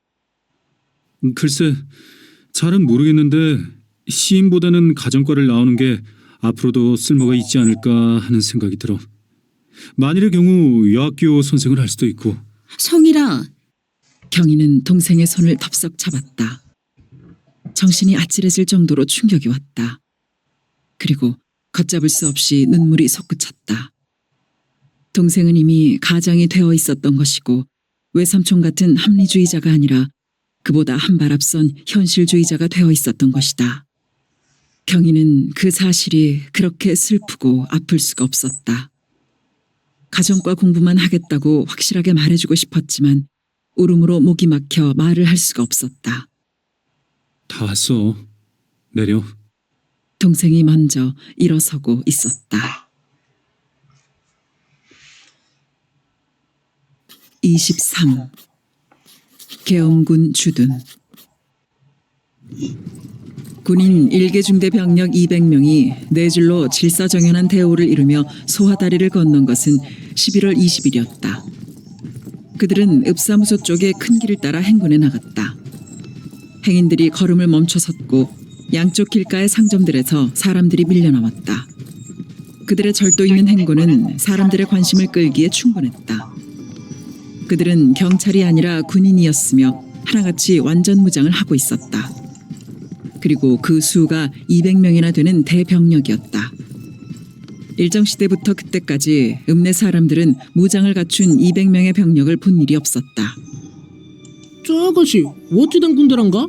글쎄, 잘은 모르겠는데 시인보다는 가정과를 나오는 게 앞으로도 쓸모가 있지 않을까 하는 생각이 들어. 만일의 경우 여학교 선생을 할 수도 있고. 성일아. 경희는 동생의 손을 덥석 잡았다. 정신이 아찔해질 정도로 충격이 왔다. 그리고 걷잡을 수 없이 눈물이 솟구쳤다. 동생은 이미 가장이 되어 있었던 것이고 외삼촌 같은 합리주의자가 아니라 그보다 한 발 앞선 현실주의자가 되어 있었던 것이다. 경희는 그 사실이 그렇게 슬프고 아플 수가 없었다. 가정과 공부만 하겠다고 확실하게 말해주고 싶었지만 울음으로 목이 막혀 말을 할 수가 없었다. 다 왔어. 내려. 동생이 먼저 일어서고 있었다. 23. 계엄군 주둔. 군인 1개 중대 병력 200명이 네 줄로 질서정연한 대오를 이루며 소화다리를 건넌 것은 11월 20일이었다. 그들은 읍사무소 쪽의 큰 길을 따라 행군에 나갔다. 행인들이 걸음을 멈춰 섰고 양쪽 길가의 상점들에서 사람들이 밀려나왔다. 그들의 절도 있는 행군은 사람들의 관심을 끌기에 충분했다. 그들은 경찰이 아니라 군인이었으며 하나같이 완전 무장을 하고 있었다. 그리고 그 수가 200명이나 되는 대병력이었다. 일정시대부터 그때까지 읍내 사람들은 무장을 갖춘 200명의 병력을 본 일이 없었다. 저 아가씨 어찌된 군대란가?